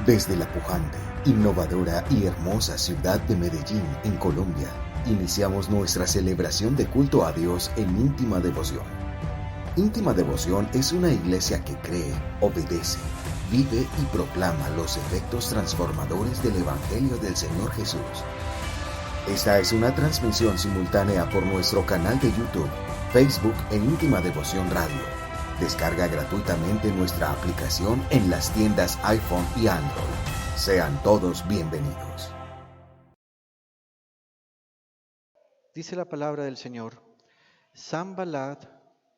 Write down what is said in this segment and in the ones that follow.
Desde la pujante, innovadora y hermosa ciudad de Medellín, en Colombia, iniciamos nuestra celebración de culto a Dios en íntima devoción. Íntima Devoción es una iglesia que cree, obedece, vive y proclama los efectos transformadores del Evangelio del Señor Jesús. Esta es una transmisión simultánea por nuestro canal de YouTube, Facebook e Íntima Devoción Radio. Descarga gratuitamente nuestra aplicación en las tiendas iPhone y Android. Sean todos bienvenidos. Dice la palabra del Señor: Sanballat,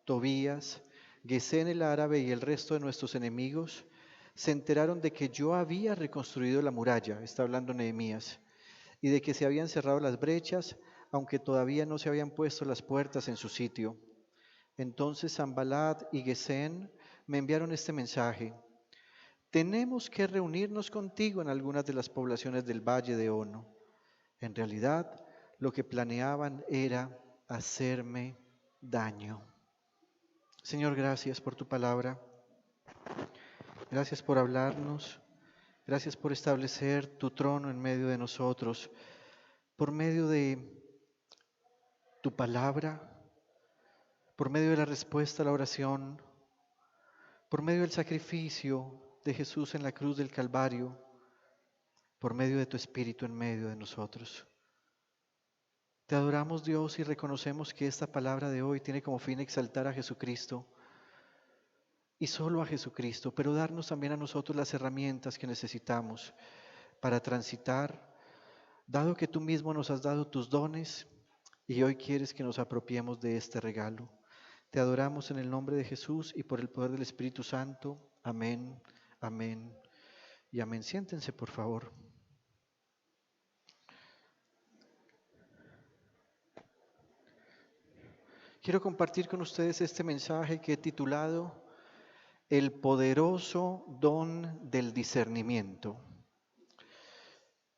Tobías, Gesén el árabe y el resto de nuestros enemigos se enteraron de que yo había reconstruido la muralla, está hablando Nehemías, y de que se habían cerrado las brechas, aunque todavía no se habían puesto las puertas en su sitio. Entonces Sanballat y Gesén me enviaron este mensaje: tenemos que reunirnos contigo en algunas de las poblaciones del valle de Ono. En realidad, lo que planeaban era hacerme daño. Señor, gracias por tu palabra. Gracias por hablarnos. Gracias por establecer tu trono en medio de nosotros. Por medio de tu palabra, por medio de la respuesta a la oración, por medio del sacrificio de Jesús en la cruz del Calvario, por medio de tu Espíritu en medio de nosotros. Te adoramos, Dios, y reconocemos que esta palabra de hoy tiene como fin exaltar a Jesucristo y solo a Jesucristo, pero darnos también a nosotros las herramientas que necesitamos para transitar, dado que tú mismo nos has dado tus dones y hoy quieres que nos apropiemos de este regalo. Te adoramos en el nombre de Jesús y por el poder del Espíritu Santo. Amén, amén y amén. Siéntense, por favor. Quiero compartir con ustedes este mensaje que he titulado El poderoso don del discernimiento.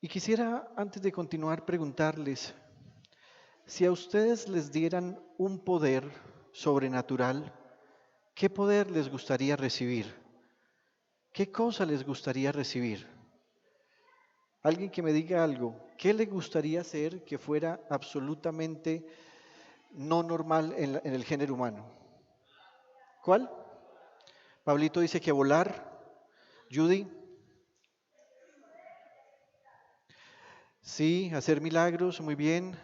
Y quisiera, antes de continuar, preguntarles, si a ustedes les dieran un poder sobrenatural, ¿qué poder les gustaría recibir? ¿Qué cosa les gustaría recibir? Alguien que me diga algo, ¿qué le gustaría hacer que fuera absolutamente no normal en el género humano? ¿Cuál? Pablito dice que volar. Judy. Sí, hacer milagros, muy bien.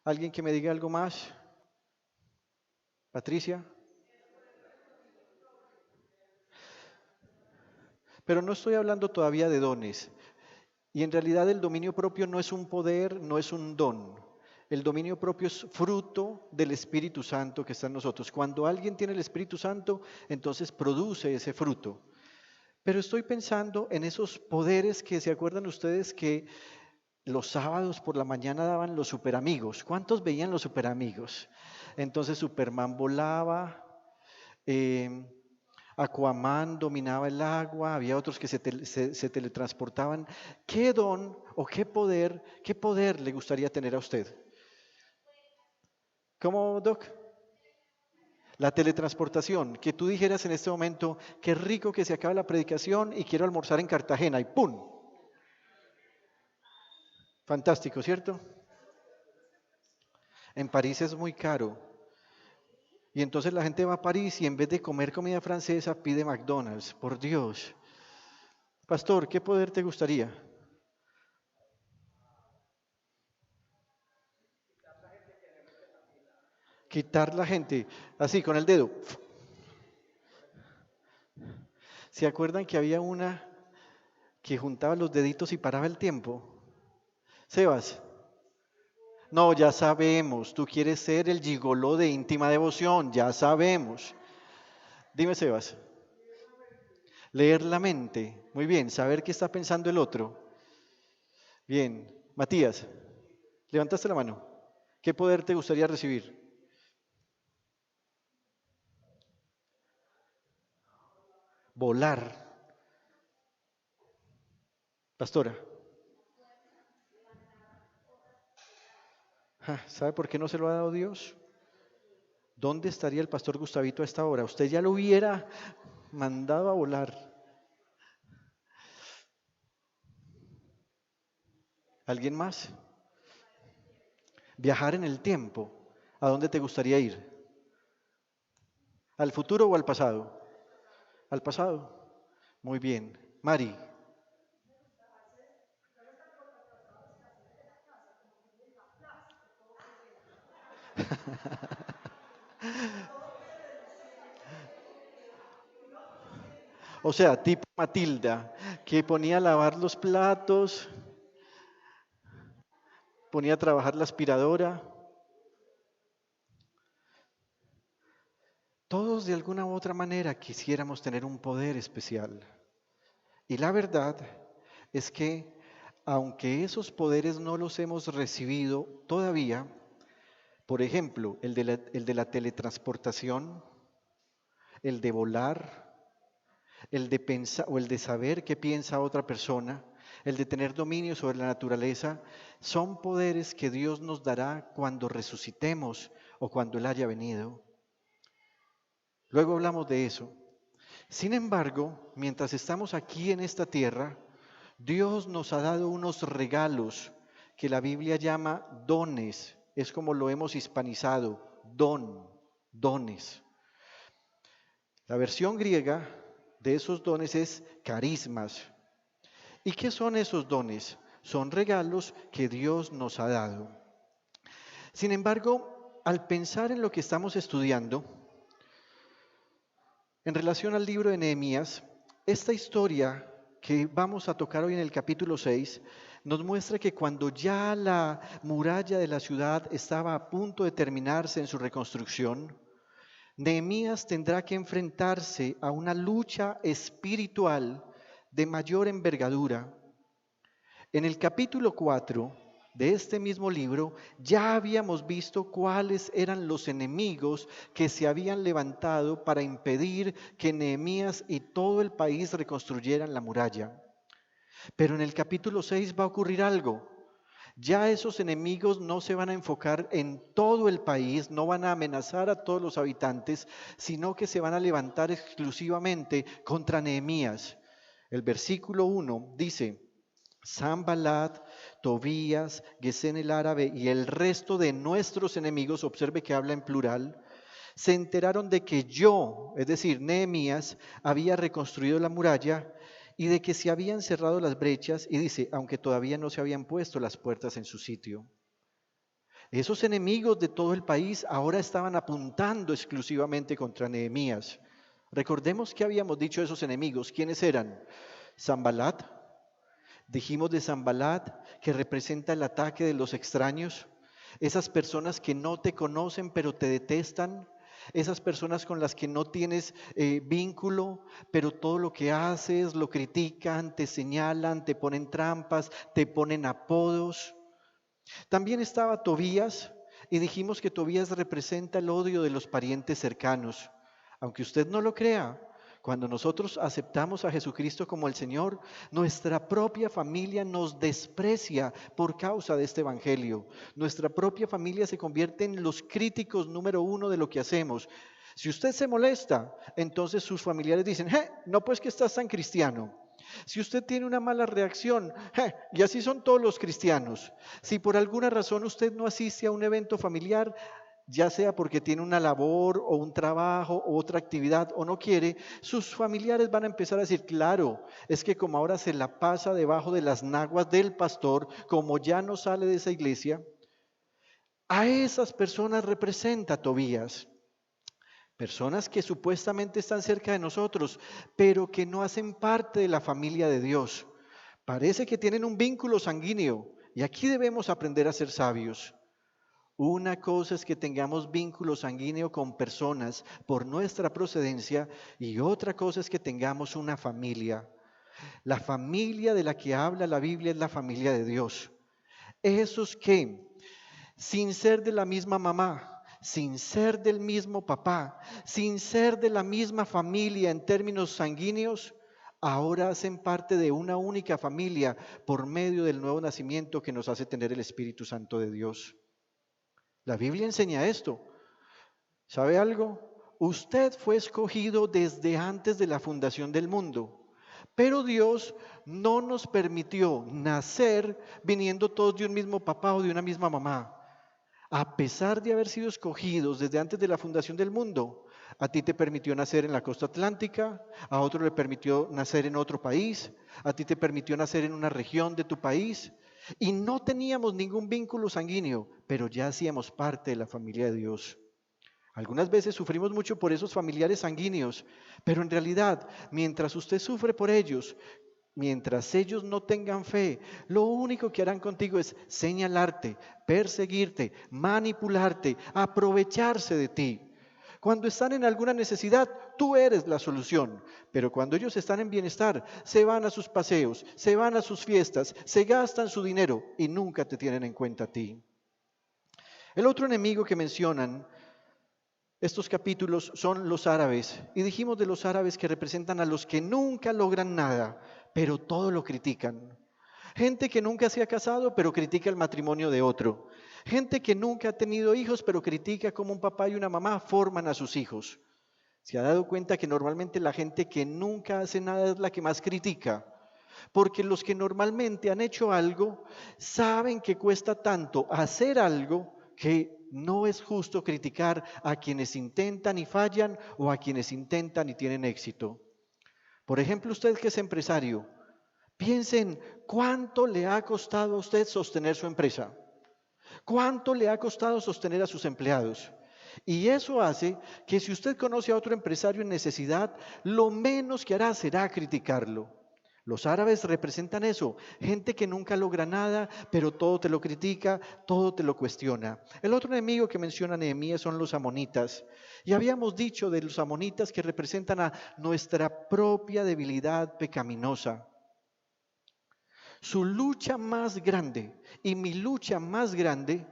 ¿Alguien que me diga algo más? Patricia. Pero no estoy hablando todavía de dones. Y en realidad el dominio propio no es un poder, no es un don. El dominio propio es fruto del Espíritu Santo que está en nosotros. Cuando alguien tiene el Espíritu Santo, entonces produce ese fruto. Pero estoy pensando en esos poderes que se acuerdan ustedes que los sábados por la mañana daban los superamigos. ¿Cuántos veían los superamigos? Entonces Superman volaba, Aquaman dominaba el agua, había otros que se teletransportaban. ¿Qué don o qué poder le gustaría tener a usted? ¿Cómo, Doc? La teletransportación, que tú dijeras en este momento, qué rico que se acaba la predicación y quiero almorzar en Cartagena y ¡pum! Fantástico, ¿cierto? En París es muy caro. Y entonces la gente va a París y en vez de comer comida francesa pide McDonald's. Por Dios. Pastor, ¿qué poder te gustaría? Quitar la gente, así con el dedo. ¿Se acuerdan que había una que juntaba los deditos y paraba el tiempo? Sebas. No, ya sabemos, tú quieres ser el gigoló de íntima devoción, ya sabemos. Dime, Sebas. Leer la mente, muy bien, saber qué está pensando el otro. Bien, Matías, levantaste la mano. ¿Qué poder te gustaría recibir? Volar. Pastora. ¿Sabe por qué no se lo ha dado Dios? ¿Dónde estaría el pastor Gustavito a esta hora? Usted ya lo hubiera mandado a volar. ¿Alguien más? Viajar en el tiempo. ¿A dónde te gustaría ir? ¿Al futuro o al pasado? Al pasado. Muy bien. Mari. O sea, tipo Matilda, que ponía a lavar los platos, ponía a trabajar la aspiradora. Todos de alguna u otra manera quisiéramos tener un poder especial. Y la verdad es que, aunque esos poderes no los hemos recibido todavía, por ejemplo, el de la teletransportación, el de volar, el de pensar o el de saber qué piensa otra persona, el de tener dominio sobre la naturaleza, son poderes que Dios nos dará cuando resucitemos o cuando Él haya venido. Luego hablamos de eso. Sin embargo, mientras estamos aquí en esta tierra, Dios nos ha dado unos regalos que la Biblia llama dones. Es como lo hemos hispanizado, dones. La versión griega de esos dones es carismas. ¿Y qué son esos dones? Son regalos que Dios nos ha dado. Sin embargo, al pensar en lo que estamos estudiando, en relación al libro de Nehemías, esta historia que vamos a tocar hoy en el capítulo 6 nos muestra que cuando ya la muralla de la ciudad estaba a punto de terminarse en su reconstrucción, Nehemías tendrá que enfrentarse a una lucha espiritual de mayor envergadura. En el capítulo 4 de este mismo libro ya habíamos visto cuáles eran los enemigos que se habían levantado para impedir que Nehemías y todo el país reconstruyeran la muralla. Pero en el capítulo 6 va a ocurrir algo. Ya esos enemigos no se van a enfocar en todo el país, no van a amenazar a todos los habitantes, sino que se van a levantar exclusivamente contra Nehemías. El versículo 1 dice: Sanballat, Tobías, Gesén el árabe y el resto de nuestros enemigos, observe que habla en plural, se enteraron de que yo, es decir, Nehemías, había reconstruido la muralla y de que se habían cerrado las brechas, y dice, aunque todavía no se habían puesto las puertas en su sitio. Esos enemigos de todo el país ahora estaban apuntando exclusivamente contra Nehemías. Recordemos que habíamos dicho esos enemigos. ¿Quiénes eran? Sanballat. Dijimos de Sanballat que representa el ataque de los extraños, esas personas que no te conocen pero te detestan, esas personas con las que no tienes vínculo, pero todo lo que haces lo critican, te señalan, te ponen trampas, te ponen apodos. También estaba Tobías y dijimos que Tobías representa el odio de los parientes cercanos. Aunque usted no lo crea, cuando nosotros aceptamos a Jesucristo como el Señor, nuestra propia familia nos desprecia por causa de este evangelio. Nuestra propia familia se convierte en los críticos número uno de lo que hacemos. Si usted se molesta, entonces sus familiares dicen, no pues que estás tan cristiano. Si usted tiene una mala reacción, y así son todos los cristianos. Si por alguna razón usted no asiste a un evento familiar, ya sea porque tiene una labor o un trabajo o otra actividad o no quiere, sus familiares van a empezar a decir, claro, es que como ahora se la pasa debajo de las naguas del pastor, como ya no sale de esa iglesia, a esas personas representa Tobías. Personas que supuestamente están cerca de nosotros, pero que no hacen parte de la familia de Dios. Parece que tienen un vínculo sanguíneo y aquí debemos aprender a ser sabios. Una cosa es que tengamos vínculo sanguíneo con personas por nuestra procedencia y otra cosa es que tengamos una familia. La familia de la que habla la Biblia es la familia de Dios. Esos que, sin ser de la misma mamá, sin ser del mismo papá, sin ser de la misma familia en términos sanguíneos, ahora hacen parte de una única familia por medio del nuevo nacimiento que nos hace tener el Espíritu Santo de Dios. La Biblia enseña esto. ¿Sabe algo? Usted fue escogido desde antes de la fundación del mundo Pero Dios no nos permitió nacer viniendo todos de un mismo papá o de una misma mamá. A pesar de haber sido escogidos desde antes de la fundación del mundo, a ti te permitió nacer en la costa atlántica, a otro le permitió nacer en otro país, a ti te permitió nacer en una región de tu país, y no teníamos ningún vínculo sanguíneo, pero ya hacíamos parte de la familia de Dios. Algunas veces sufrimos mucho por esos familiares sanguíneos, pero en realidad, mientras usted sufre por ellos, mientras ellos no tengan fe, lo único que harán contigo es señalarte, perseguirte, manipularte, aprovecharse de ti. Cuando están en alguna necesidad, tú eres la solución. Pero cuando ellos están en bienestar, se van a sus paseos, se van a sus fiestas, se gastan su dinero y nunca te tienen en cuenta a ti. El otro enemigo que mencionan estos capítulos son los árabes. Y dijimos de los árabes que representan a los que nunca logran nada, pero todo lo critican. Gente que nunca se ha casado, pero critica el matrimonio de otro. Gente que nunca ha tenido hijos, pero critica cómo un papá y una mamá forman a sus hijos. ¿Se ha dado cuenta que normalmente la gente que nunca hace nada es la que más critica? Porque los que normalmente han hecho algo saben que cuesta tanto hacer algo que no es justo criticar a quienes intentan y fallan o a quienes intentan y tienen éxito. Por ejemplo, usted que es empresario, piensen cuánto le ha costado a usted sostener su empresa, cuánto le ha costado sostener a sus empleados. Y eso hace que si usted conoce a otro empresario en necesidad, lo menos que hará será criticarlo. Los árabes representan eso, gente que nunca logra nada, pero todo te lo critica, todo te lo cuestiona. El otro enemigo que menciona Nehemías son los amonitas. Y habíamos dicho de los amonitas que representan a nuestra propia debilidad pecaminosa. Su lucha más grande y mi lucha más grande,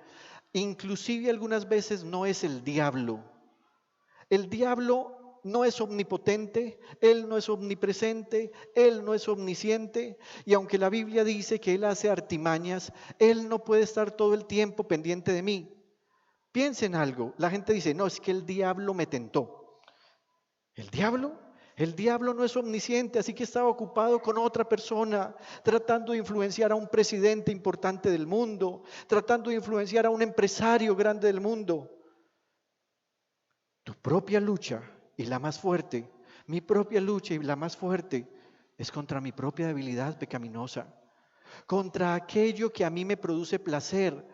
inclusive algunas veces no es el diablo. El diablo no es omnipotente, él no es omnipresente, él no es omnisciente, y aunque la Biblia dice que él hace artimañas, él no puede estar todo el tiempo pendiente de mí. Piensen algo, la gente dice, no, es que el diablo me tentó. ¿El diablo? El diablo no es omnisciente, así que estaba ocupado con otra persona, tratando de influenciar a un presidente importante del mundo, tratando de influenciar a un empresario grande del mundo. Tu propia lucha y la más fuerte, mi propia lucha y la más fuerte es contra mi propia debilidad pecaminosa, contra aquello que a mí me produce placer,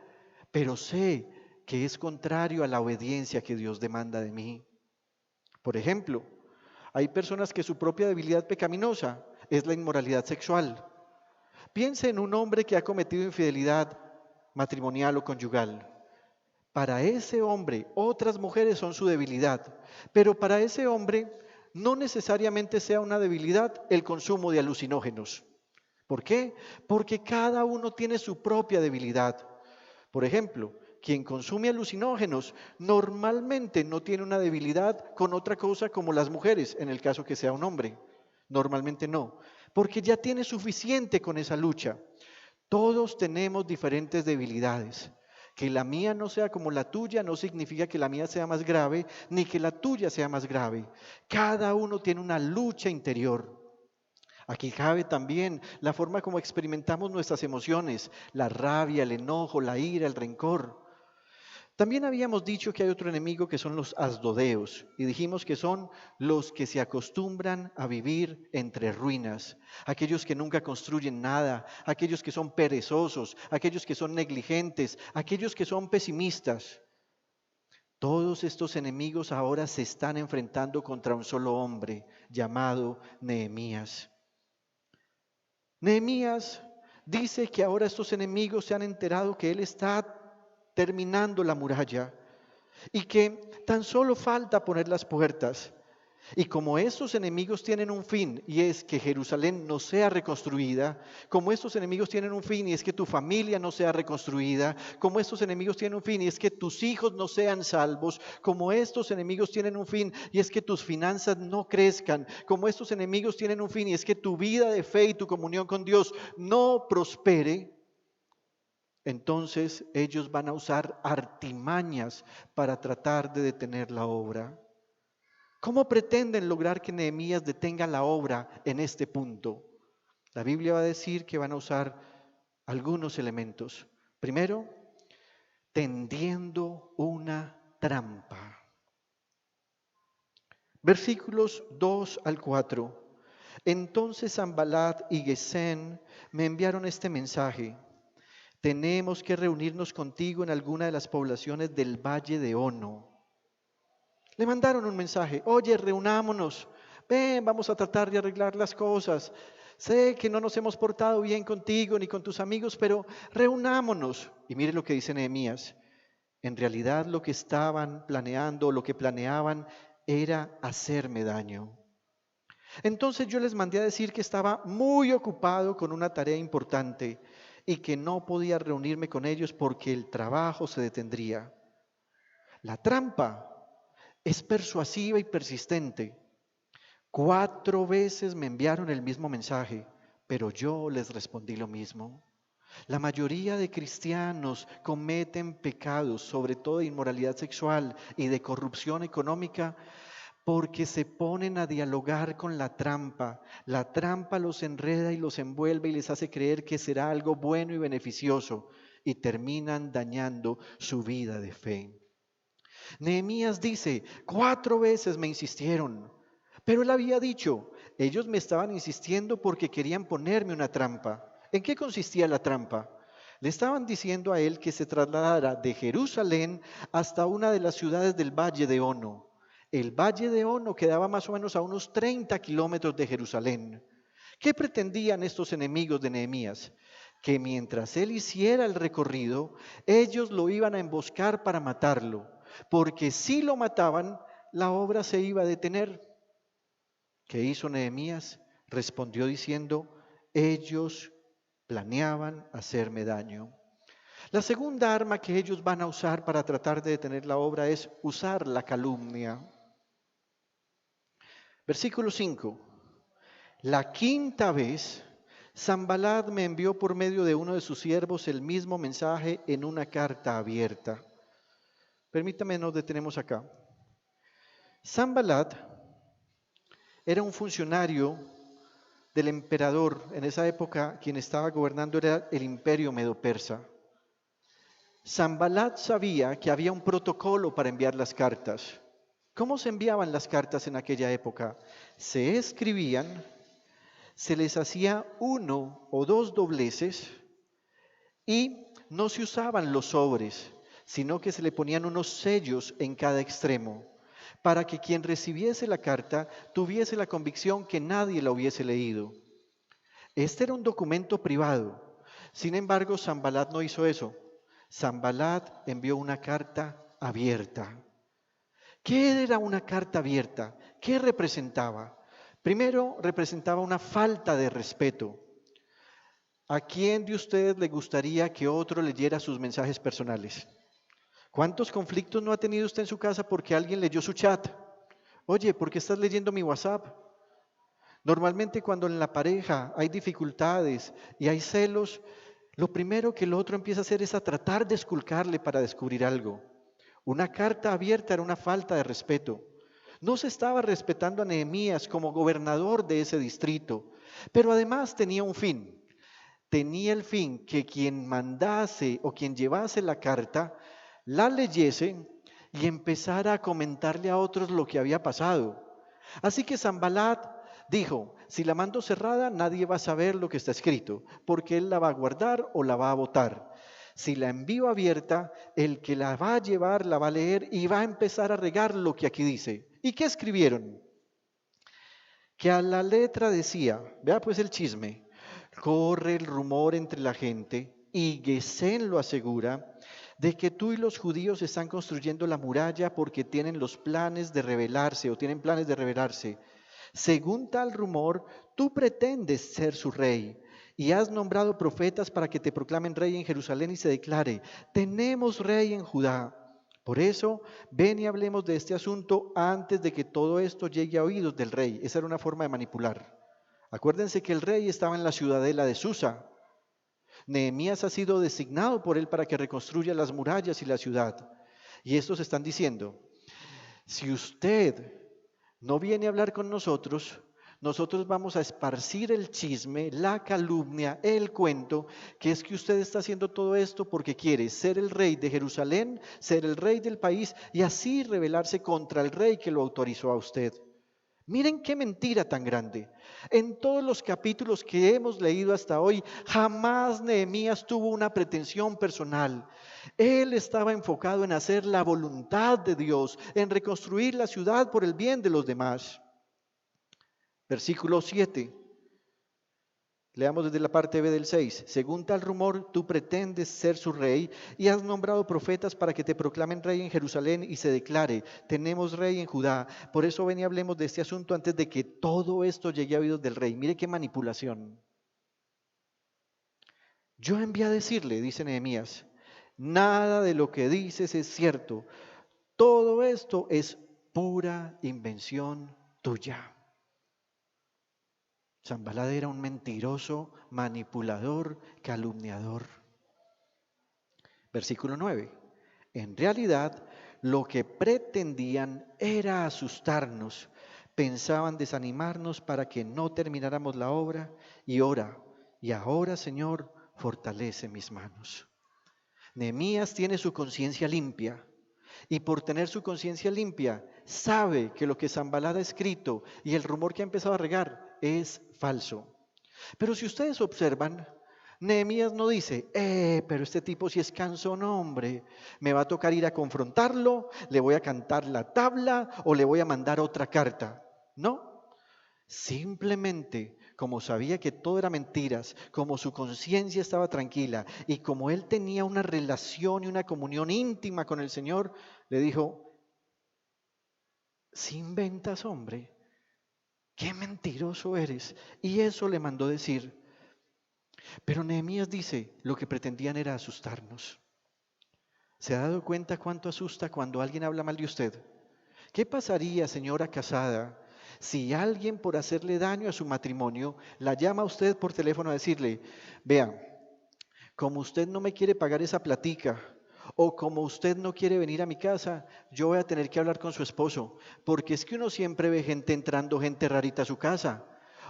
pero sé que es contrario a la obediencia que Dios demanda de mí. Por ejemplo, hay personas que su propia debilidad pecaminosa es la inmoralidad sexual. Piense en un hombre que ha cometido infidelidad matrimonial o conyugal. Para ese hombre, otras mujeres son su debilidad, pero para ese hombre no necesariamente sea una debilidad el consumo de alucinógenos. ¿Por qué? Porque cada uno tiene su propia debilidad. Por ejemplo, quien consume alucinógenos normalmente no tiene una debilidad con otra cosa como las mujeres, en el caso que sea un hombre. Normalmente no, porque ya tiene suficiente con esa lucha. Todos tenemos diferentes debilidades. Que la mía no sea como la tuya no significa que la mía sea más grave, ni que la tuya sea más grave. Cada uno tiene una lucha interior. Aquí cabe también la forma como experimentamos nuestras emociones, la rabia, el enojo, la ira, el rencor. También habíamos dicho que hay otro enemigo que son los asdodeos y dijimos que son los que se acostumbran a vivir entre ruinas, aquellos que nunca construyen nada, aquellos que son perezosos, aquellos que son negligentes, aquellos que son pesimistas. Todos estos enemigos ahora se están enfrentando contra un solo hombre llamado Nehemías. Nehemías dice que ahora estos enemigos se han enterado que él está terminando la muralla y que tan solo falta poner las puertas. Y como estos enemigos tienen un fin y es que Jerusalén no sea reconstruida, como estos enemigos tienen un fin y es que tu familia no sea reconstruida, como estos enemigos tienen un fin y es que tus hijos no sean salvos, como estos enemigos tienen un fin y es que tus finanzas no crezcan, como estos enemigos tienen un fin y es que tu vida de fe y tu comunión con Dios no prospere, entonces ellos van a usar artimañas para tratar de detener la obra. ¿Cómo pretenden lograr que Nehemías detenga la obra en este punto? La Biblia va a decir que van a usar algunos elementos. Primero, tendiendo una trampa. Versículos 2 al 4. Entonces Sanballat y Gesén me enviaron este mensaje: tenemos que reunirnos contigo en alguna de las poblaciones del valle de Ono. Le mandaron un mensaje: oye, reunámonos, ven, vamos a tratar de arreglar las cosas. Sé que no nos hemos portado bien contigo ni con tus amigos, pero reunámonos. Y mire lo que dice Nehemías: en realidad lo que estaban planeando, lo que planeaban era hacerme daño. Entonces yo les mandé a decir que estaba muy ocupado con una tarea importante y que no podía reunirme con ellos porque el trabajo se detendría. La trampa es persuasiva y persistente. 4 veces me enviaron el mismo mensaje, pero yo les respondí lo mismo. La mayoría de cristianos cometen pecados, sobre todo de inmoralidad sexual y de corrupción económica, porque se ponen a dialogar con la trampa. La trampa los enreda y los envuelve y les hace creer que será algo bueno y beneficioso, y terminan dañando su vida de fe. Nehemías dice: 4 veces me insistieron, pero él había dicho: ellos me estaban insistiendo porque querían ponerme una trampa. ¿En qué consistía la trampa? Le estaban diciendo a él que se trasladara de Jerusalén hasta una de las ciudades del Valle de Ono. El Valle de Ono quedaba más o menos a unos 30 kilómetros de Jerusalén. ¿Qué pretendían estos enemigos de Nehemías? Que mientras él hiciera el recorrido, ellos lo iban a emboscar para matarlo, porque si lo mataban, la obra se iba a detener. ¿Qué hizo Nehemías? Respondió diciendo: ellos planeaban hacerme daño. La segunda arma que ellos van a usar para tratar de detener la obra es usar la calumnia. Versículo 5. La quinta vez, Sanballat me envió por medio de uno de sus siervos el mismo mensaje en una carta abierta. Permítame, nos detenemos acá. Sanballat era un funcionario del emperador. En esa época, quien estaba gobernando era el imperio medo-persa. Sanballat sabía que había un protocolo para enviar las cartas. ¿Cómo se enviaban las cartas en aquella época? Se escribían, se les hacía 1 o 2 dobleces y no se usaban los sobres, sino que se le ponían unos sellos en cada extremo, para que quien recibiese la carta tuviese la convicción que nadie la hubiese leído. Este era un documento privado. Sin embargo, Sanballat no hizo eso. Sanballat envió una carta abierta. ¿Qué era una carta abierta? ¿Qué representaba? Primero, representaba una falta de respeto. ¿A quién de ustedes le gustaría que otro leyera sus mensajes personales? ¿Cuántos conflictos no ha tenido usted en su casa porque alguien leyó su chat? Oye, ¿por qué estás leyendo mi WhatsApp? Normalmente cuando en la pareja hay dificultades y hay celos, lo primero que el otro empieza a hacer es a tratar de esculcarle para descubrir algo. Una carta abierta era una falta de respeto. No se estaba respetando a Nehemías como gobernador de ese distrito, pero además tenía un fin. Tenía el fin que quien mandase o quien llevase la carta la leyese y empezara a comentarle a otros lo que había pasado. Así que Sanballat dijo: si la mando cerrada, nadie va a saber lo que está escrito, porque él la va a guardar o la va a botar. Si la envío abierta, el que la va a llevar la va a leer y va a empezar a regar lo que aquí dice. ¿Y qué escribieron? Que a la letra decía, vea pues el chisme: corre el rumor entre la gente, y Gesén lo asegura, de que tú y los judíos están construyendo la muralla porque tienen los planes de rebelarse o tienen planes de rebelarse. Según tal rumor, tú pretendes ser su rey y has nombrado profetas para que te proclamen rey en Jerusalén y se declare: tenemos rey en Judá. Por eso, ven y hablemos de este asunto antes de que todo esto llegue a oídos del rey. Esa era una forma de manipular. Acuérdense que el rey estaba en la ciudadela de Susa. Nehemías ha sido designado por él para que reconstruya las murallas y la ciudad. Y estos están diciendo: si usted no viene a hablar con nosotros, nosotros vamos a esparcir el chisme, la calumnia, el cuento, que es que usted está haciendo todo esto porque quiere ser el rey de Jerusalén, ser el rey del país y así rebelarse contra el rey que lo autorizó a usted. Miren qué mentira tan grande. En todos los capítulos que hemos leído hasta hoy, jamás Nehemías tuvo una pretensión personal. Él estaba enfocado en hacer la voluntad de Dios, en reconstruir la ciudad por el bien de los demás. Versículo 7. Leamos desde la parte B del 6. Según tal rumor, tú pretendes ser su rey y has nombrado profetas para que te proclamen rey en Jerusalén y se declare, tenemos rey en Judá. Por eso ven y hablemos de este asunto antes de que todo esto llegue a oídos del rey. Mire qué manipulación. Yo envié a decirle, dice Nehemías, nada de lo que dices es cierto. Todo esto es pura invención tuya. Sanballat era un mentiroso, manipulador, calumniador. Versículo 9. En realidad, lo que pretendían era asustarnos. Pensaban desanimarnos para que no termináramos la obra. Y ahora, Señor, fortalece mis manos. Nehemías tiene su conciencia limpia. Y por tener su conciencia limpia, sabe que lo que Sanballat ha escrito y el rumor que ha empezado a regar es falso. Pero si ustedes observan, Nehemías no dice, pero este tipo si es cansón, hombre, me va a tocar ir a confrontarlo, le voy a cantar la tabla o le voy a mandar otra carta. No, simplemente como sabía que todo era mentiras, como su conciencia estaba tranquila y como él tenía una relación y una comunión íntima con el Señor, le dijo, si inventas, hombre, qué mentiroso eres. Y eso le mandó decir. Pero Nehemías dice, lo que pretendían era asustarnos. ¿Se ha dado cuenta cuánto asusta cuando alguien habla mal de usted? ¿Qué pasaría, señora casada, si alguien por hacerle daño a su matrimonio la llama a usted por teléfono a decirle, vea, como usted no me quiere pagar esa platica o como usted no quiere venir a mi casa, yo voy a tener que hablar con su esposo, porque es que uno siempre ve gente entrando, gente rarita a su casa,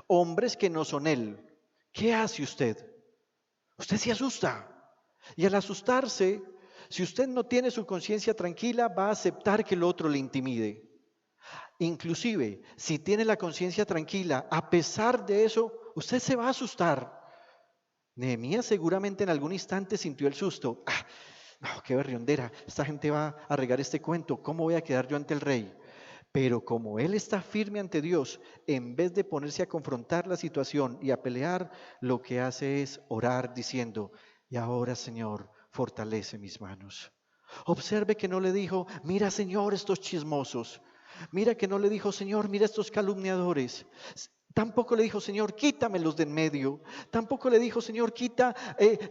hombres que no son él. ¿Qué hace usted? Usted se asusta. Y al asustarse, si usted no tiene su conciencia tranquila, va a aceptar que el otro le intimide. Inclusive, si tiene la conciencia tranquila, a pesar de eso, usted se va a asustar. Nehemías seguramente en algún instante sintió el susto. No, qué berriondera, esta gente va a regar este cuento, ¿cómo voy a quedar yo ante el rey? Pero como él está firme ante Dios, en vez de ponerse a confrontar la situación y a pelear, lo que hace es orar diciendo, y ahora, Señor, fortalece mis manos. Observe que no le dijo, mira, Señor, estos chismosos. Mira que no le dijo, Señor, mira estos calumniadores. Tampoco le dijo, Señor, quítamelos de en medio. Tampoco le dijo, Señor, quita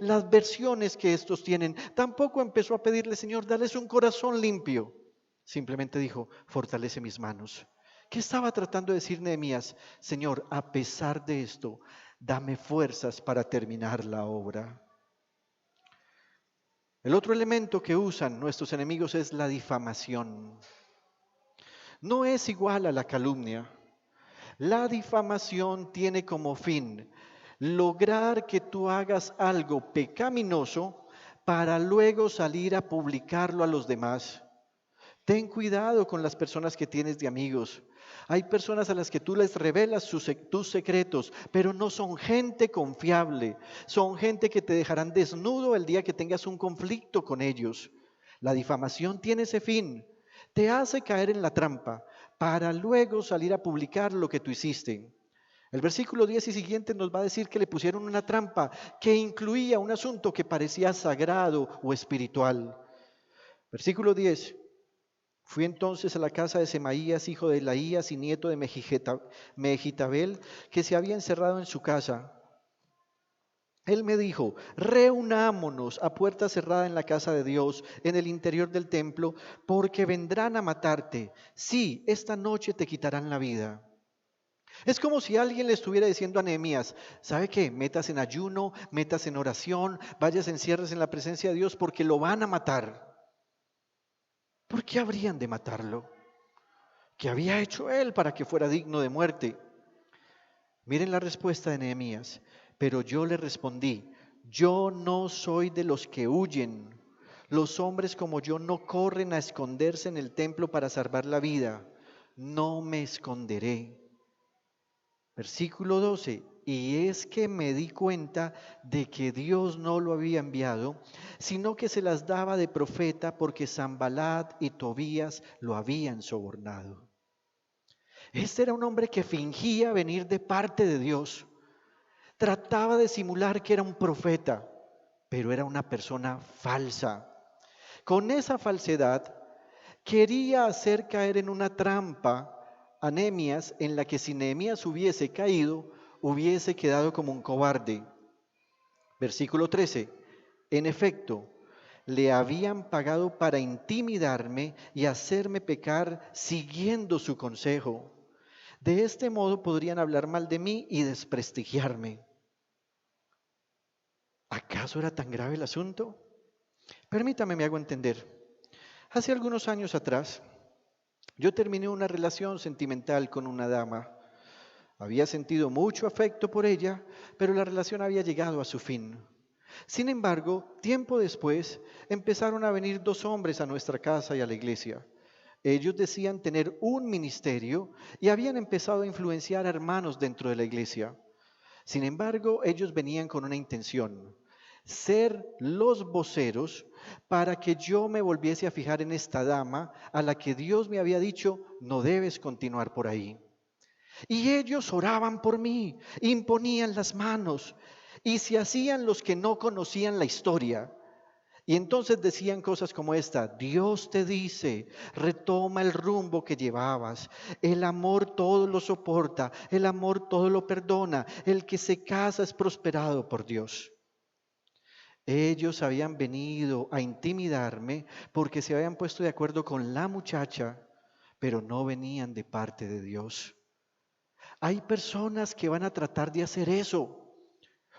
las versiones que estos tienen. Tampoco empezó a pedirle, Señor, dales un corazón limpio. Simplemente dijo, fortalece mis manos. ¿Qué estaba tratando de decir Nehemías? Señor, a pesar de esto, dame fuerzas para terminar la obra. El otro elemento que usan nuestros enemigos es la difamación. No es igual a la calumnia. La difamación tiene como fin lograr que tú hagas algo pecaminoso para luego salir a publicarlo a los demás. Ten cuidado con las personas que tienes de amigos. Hay personas a las que tú les revelas tus secretos, pero no son gente confiable. Son gente que te dejarán desnudo el día que tengas un conflicto con ellos. La difamación tiene ese fin. Te hace caer en la trampa para luego salir a publicar lo que tú hiciste. El versículo 10 y siguiente nos va a decir que le pusieron una trampa que incluía un asunto que parecía sagrado o espiritual. Versículo 10. Fui entonces a la casa de Semaías, hijo de Elaías y nieto de Megitabel, que se había encerrado en su casa. Él me dijo, reunámonos a puerta cerrada en la casa de Dios, en el interior del templo, porque vendrán a matarte. Sí, esta noche te quitarán la vida. Es como si alguien le estuviera diciendo a Nehemías, ¿sabe qué? Metas en ayuno, metas en oración, vayas, encierres en la presencia de Dios, porque lo van a matar. ¿Por qué habrían de matarlo? ¿Qué había hecho él para que fuera digno de muerte? Miren la respuesta de Nehemías. Pero yo le respondí, yo no soy de los que huyen. Los hombres como yo no corren a esconderse en el templo para salvar la vida. No me esconderé. Versículo 12. Y es que me di cuenta de que Dios no lo había enviado, sino que se las daba de profeta porque Sanballat y Tobías lo habían sobornado. Este era un hombre que fingía venir de parte de Dios. Trataba de simular que era un profeta, pero era una persona falsa. Con esa falsedad quería hacer caer en una trampa a Nehemías, en la que si Nehemías hubiese caído, hubiese quedado como un cobarde. Versículo 13. En efecto, le habían pagado para intimidarme y hacerme pecar siguiendo su consejo. De este modo podrían hablar mal de mí y desprestigiarme. ¿Acaso era tan grave el asunto? Permítame, me hago entender. Hace algunos años atrás, yo terminé una relación sentimental con una dama. Había sentido mucho afecto por ella, pero la relación había llegado a su fin. Sin embargo, tiempo después, empezaron a venir dos hombres a nuestra casa y a la iglesia. Ellos decían tener un ministerio y habían empezado a influenciar a hermanos dentro de la iglesia. Sin embargo, ellos venían con una intención: ser los voceros para que yo me volviese a fijar en esta dama a la que Dios me había dicho, no debes continuar por ahí. Y ellos oraban por mí, imponían las manos y se hacían los que no conocían la historia. Y entonces decían cosas como esta: Dios te dice, retoma el rumbo que llevabas. El amor todo lo soporta, el amor todo lo perdona. El que se casa es prosperado por Dios. Ellos habían venido a intimidarme porque se habían puesto de acuerdo con la muchacha, pero no venían de parte de Dios. Hay personas que van a tratar de hacer eso.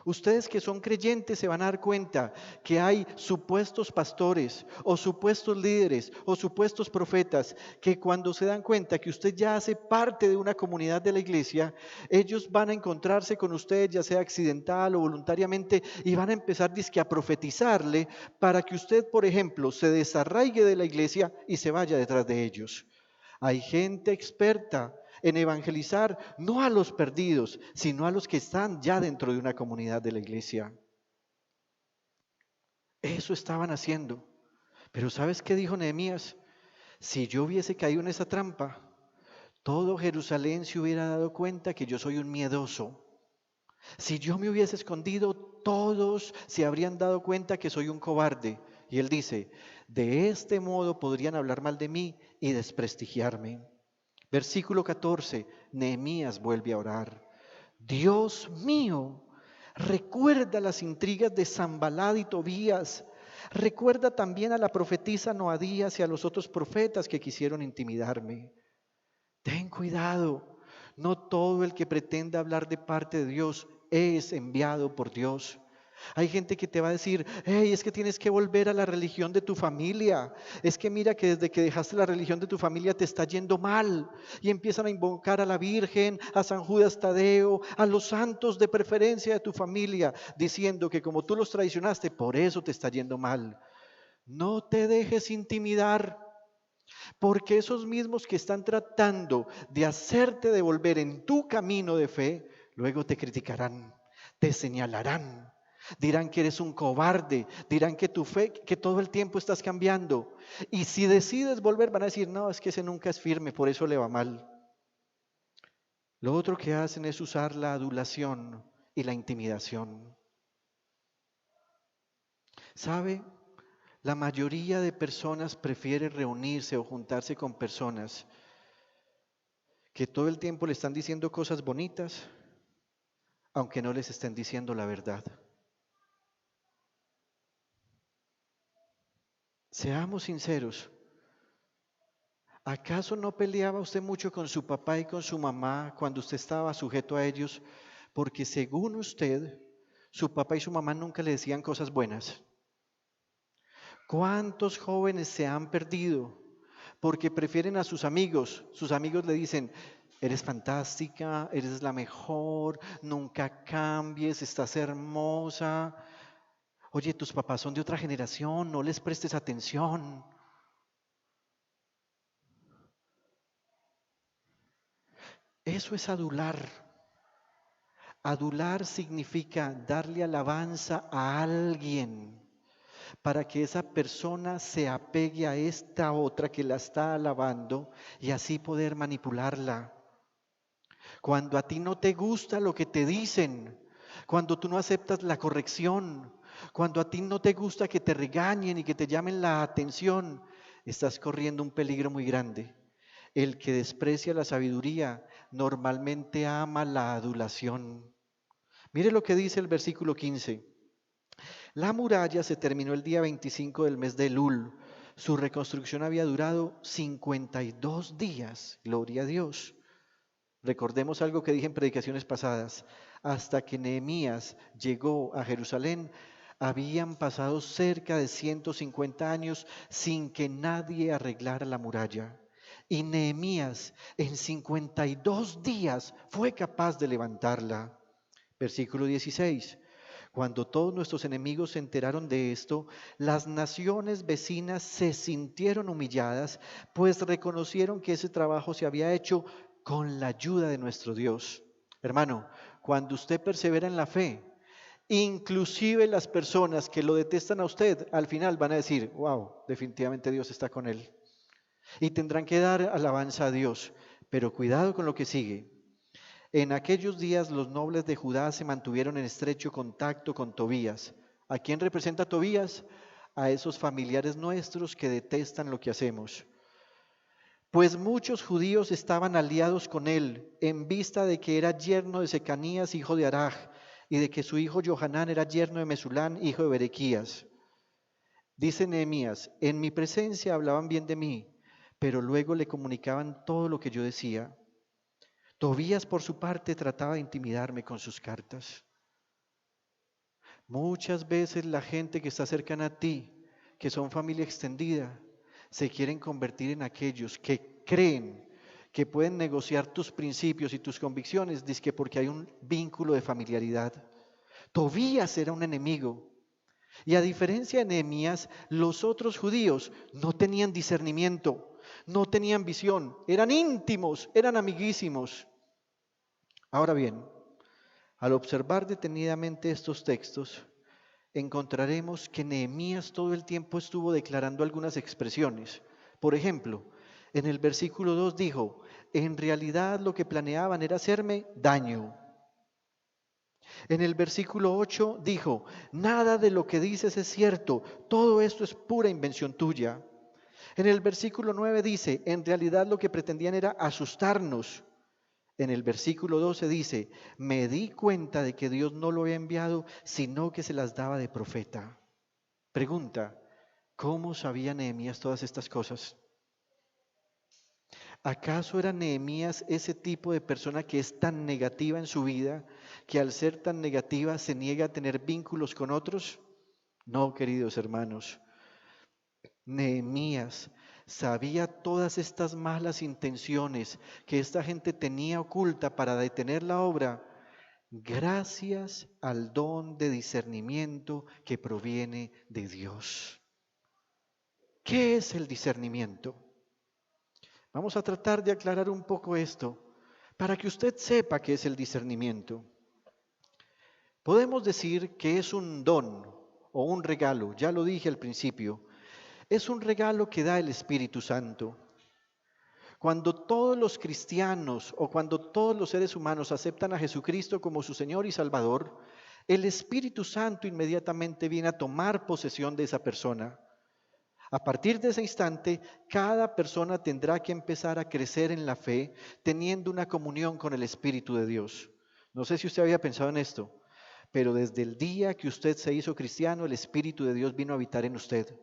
Ustedes que son creyentes se van a dar cuenta que hay supuestos pastores o supuestos líderes o supuestos profetas que cuando se dan cuenta que usted ya hace parte de una comunidad de la iglesia, ellos van a encontrarse con usted, ya sea accidental o voluntariamente, y van a empezar dizque a profetizarle para que usted, por ejemplo, se desarraigue de la iglesia y se vaya detrás de ellos. Hay gente experta en evangelizar no a los perdidos, sino a los que están ya dentro de una comunidad de la iglesia. Eso estaban haciendo. Pero ¿sabes qué dijo Nehemías? Si yo hubiese caído en esa trampa, todo Jerusalén se hubiera dado cuenta que yo soy un miedoso. Si yo me hubiese escondido, todos se habrían dado cuenta que soy un cobarde. Y él dice, de este modo podrían hablar mal de mí y desprestigiarme. Versículo 14, Nehemías vuelve a orar. Dios mío, recuerda las intrigas de Sanballat y Tobías. Recuerda también a la profetisa Noadías y a los otros profetas que quisieron intimidarme. Ten cuidado, no todo el que pretende hablar de parte de Dios es enviado por Dios. Hay gente que te va a decir, hey, es que tienes que volver a la religión de tu familia. Es que mira que desde que dejaste la religión de tu familia te está yendo mal. Y empiezan a invocar a la Virgen, a San Judas Tadeo, a los santos de preferencia de tu familia, diciendo que como tú los traicionaste, por eso te está yendo mal. No te dejes intimidar, porque esos mismos que están tratando de hacerte devolver en tu camino de fe, luego te criticarán, te señalarán. Dirán que eres un cobarde, dirán que tu fe, que todo el tiempo estás cambiando. Y si decides volver, van a decir, no, es que ese nunca es firme, por eso le va mal. Lo otro que hacen es usar la adulación y la intimidación. ¿Sabe? La mayoría de personas prefiere reunirse o juntarse con personas que todo el tiempo le están diciendo cosas bonitas, aunque no les estén diciendo la verdad. Seamos sinceros. ¿Acaso no peleaba usted mucho con su papá y con su mamá cuando usted estaba sujeto a ellos? Porque según usted, su papá y su mamá nunca le decían cosas buenas. ¿Cuántos jóvenes se han perdido porque prefieren a sus amigos. Sus amigos le dicen, eres fantástica, eres la mejor, nunca cambies, estás hermosa. Oye, tus papás son de otra generación, no les prestes atención. Eso es adular. Adular significa darle alabanza a alguien para que esa persona se apegue a esta otra que la está alabando y así poder manipularla. Cuando a ti no te gusta lo que te dicen, cuando tú no aceptas la corrección, cuando a ti no te gusta que te regañen y que te llamen la atención, estás corriendo un peligro muy grande. El que desprecia la sabiduría normalmente ama la adulación. Mire lo que dice el versículo 15. La muralla se terminó el día 25 del mes de Elul. Su reconstrucción había durado 52 días. Gloria a Dios. Recordemos algo que dije en predicaciones pasadas. Hasta que Nehemías llegó a Jerusalén, habían pasado cerca de 150 años sin que nadie arreglara la muralla. Y Nehemías en 52 días fue capaz de levantarla. Versículo 16. Cuando todos nuestros enemigos se enteraron de esto, las naciones vecinas se sintieron humilladas, pues reconocieron que ese trabajo se había hecho con la ayuda de nuestro Dios. Hermano, cuando usted persevera en la fe, inclusive las personas que lo detestan a usted, al final van a decir, wow, definitivamente Dios está con él. Y tendrán que dar alabanza a Dios, pero cuidado con lo que sigue. En aquellos días los nobles de Judá se mantuvieron en estrecho contacto con Tobías. ¿A quién representa Tobías? A esos familiares nuestros que detestan lo que hacemos. Pues muchos judíos estaban aliados con él en vista de que era yerno de Secanías, hijo de Araj, y de que su hijo Johanán era yerno de Mesulán, hijo de Berequías. Dice Nehemías, en mi presencia hablaban bien de mí, pero luego le comunicaban todo lo que yo decía. Tobías, por su parte, trataba de intimidarme con sus cartas. Muchas veces la gente que está cercana a ti, que son familia extendida, se quieren convertir en aquellos que creen que pueden negociar tus principios y tus convicciones, dizque porque hay un vínculo de familiaridad. Tobías era un enemigo. Y a diferencia de Nehemías, los otros judíos no tenían discernimiento, no tenían visión, eran íntimos, eran amiguísimos. Ahora bien, al observar detenidamente estos textos, encontraremos que Nehemías todo el tiempo estuvo declarando algunas expresiones. Por ejemplo, en el versículo 2 dijo, en realidad lo que planeaban era hacerme daño. En el versículo 8 dijo, nada de lo que dices es cierto, todo esto es pura invención tuya. En el versículo 9 dice, en realidad lo que pretendían era asustarnos. En el versículo 12 dice, me di cuenta de que Dios no lo había enviado, sino que se las daba de profeta. Pregunta, ¿cómo sabía Nehemías todas estas cosas? ¿Acaso era Nehemías ese tipo de persona que es tan negativa en su vida, que al ser tan negativa se niega a tener vínculos con otros? No, queridos hermanos. Nehemías sabía todas estas malas intenciones que esta gente tenía oculta para detener la obra, gracias al don de discernimiento que proviene de Dios. ¿Qué es el discernimiento? Vamos a tratar de aclarar un poco esto para que usted sepa qué es el discernimiento. Podemos decir que es un don o un regalo, ya lo dije al principio. Es un regalo que da el Espíritu Santo. Cuando todos los cristianos o cuando todos los seres humanos aceptan a Jesucristo como su Señor y Salvador, el Espíritu Santo inmediatamente viene a tomar posesión de esa persona. A partir de ese instante, cada persona tendrá que empezar a crecer en la fe, teniendo una comunión con el Espíritu de Dios. No sé si usted había pensado en esto, pero desde el día que usted se hizo cristiano, el Espíritu de Dios vino a habitar en usted.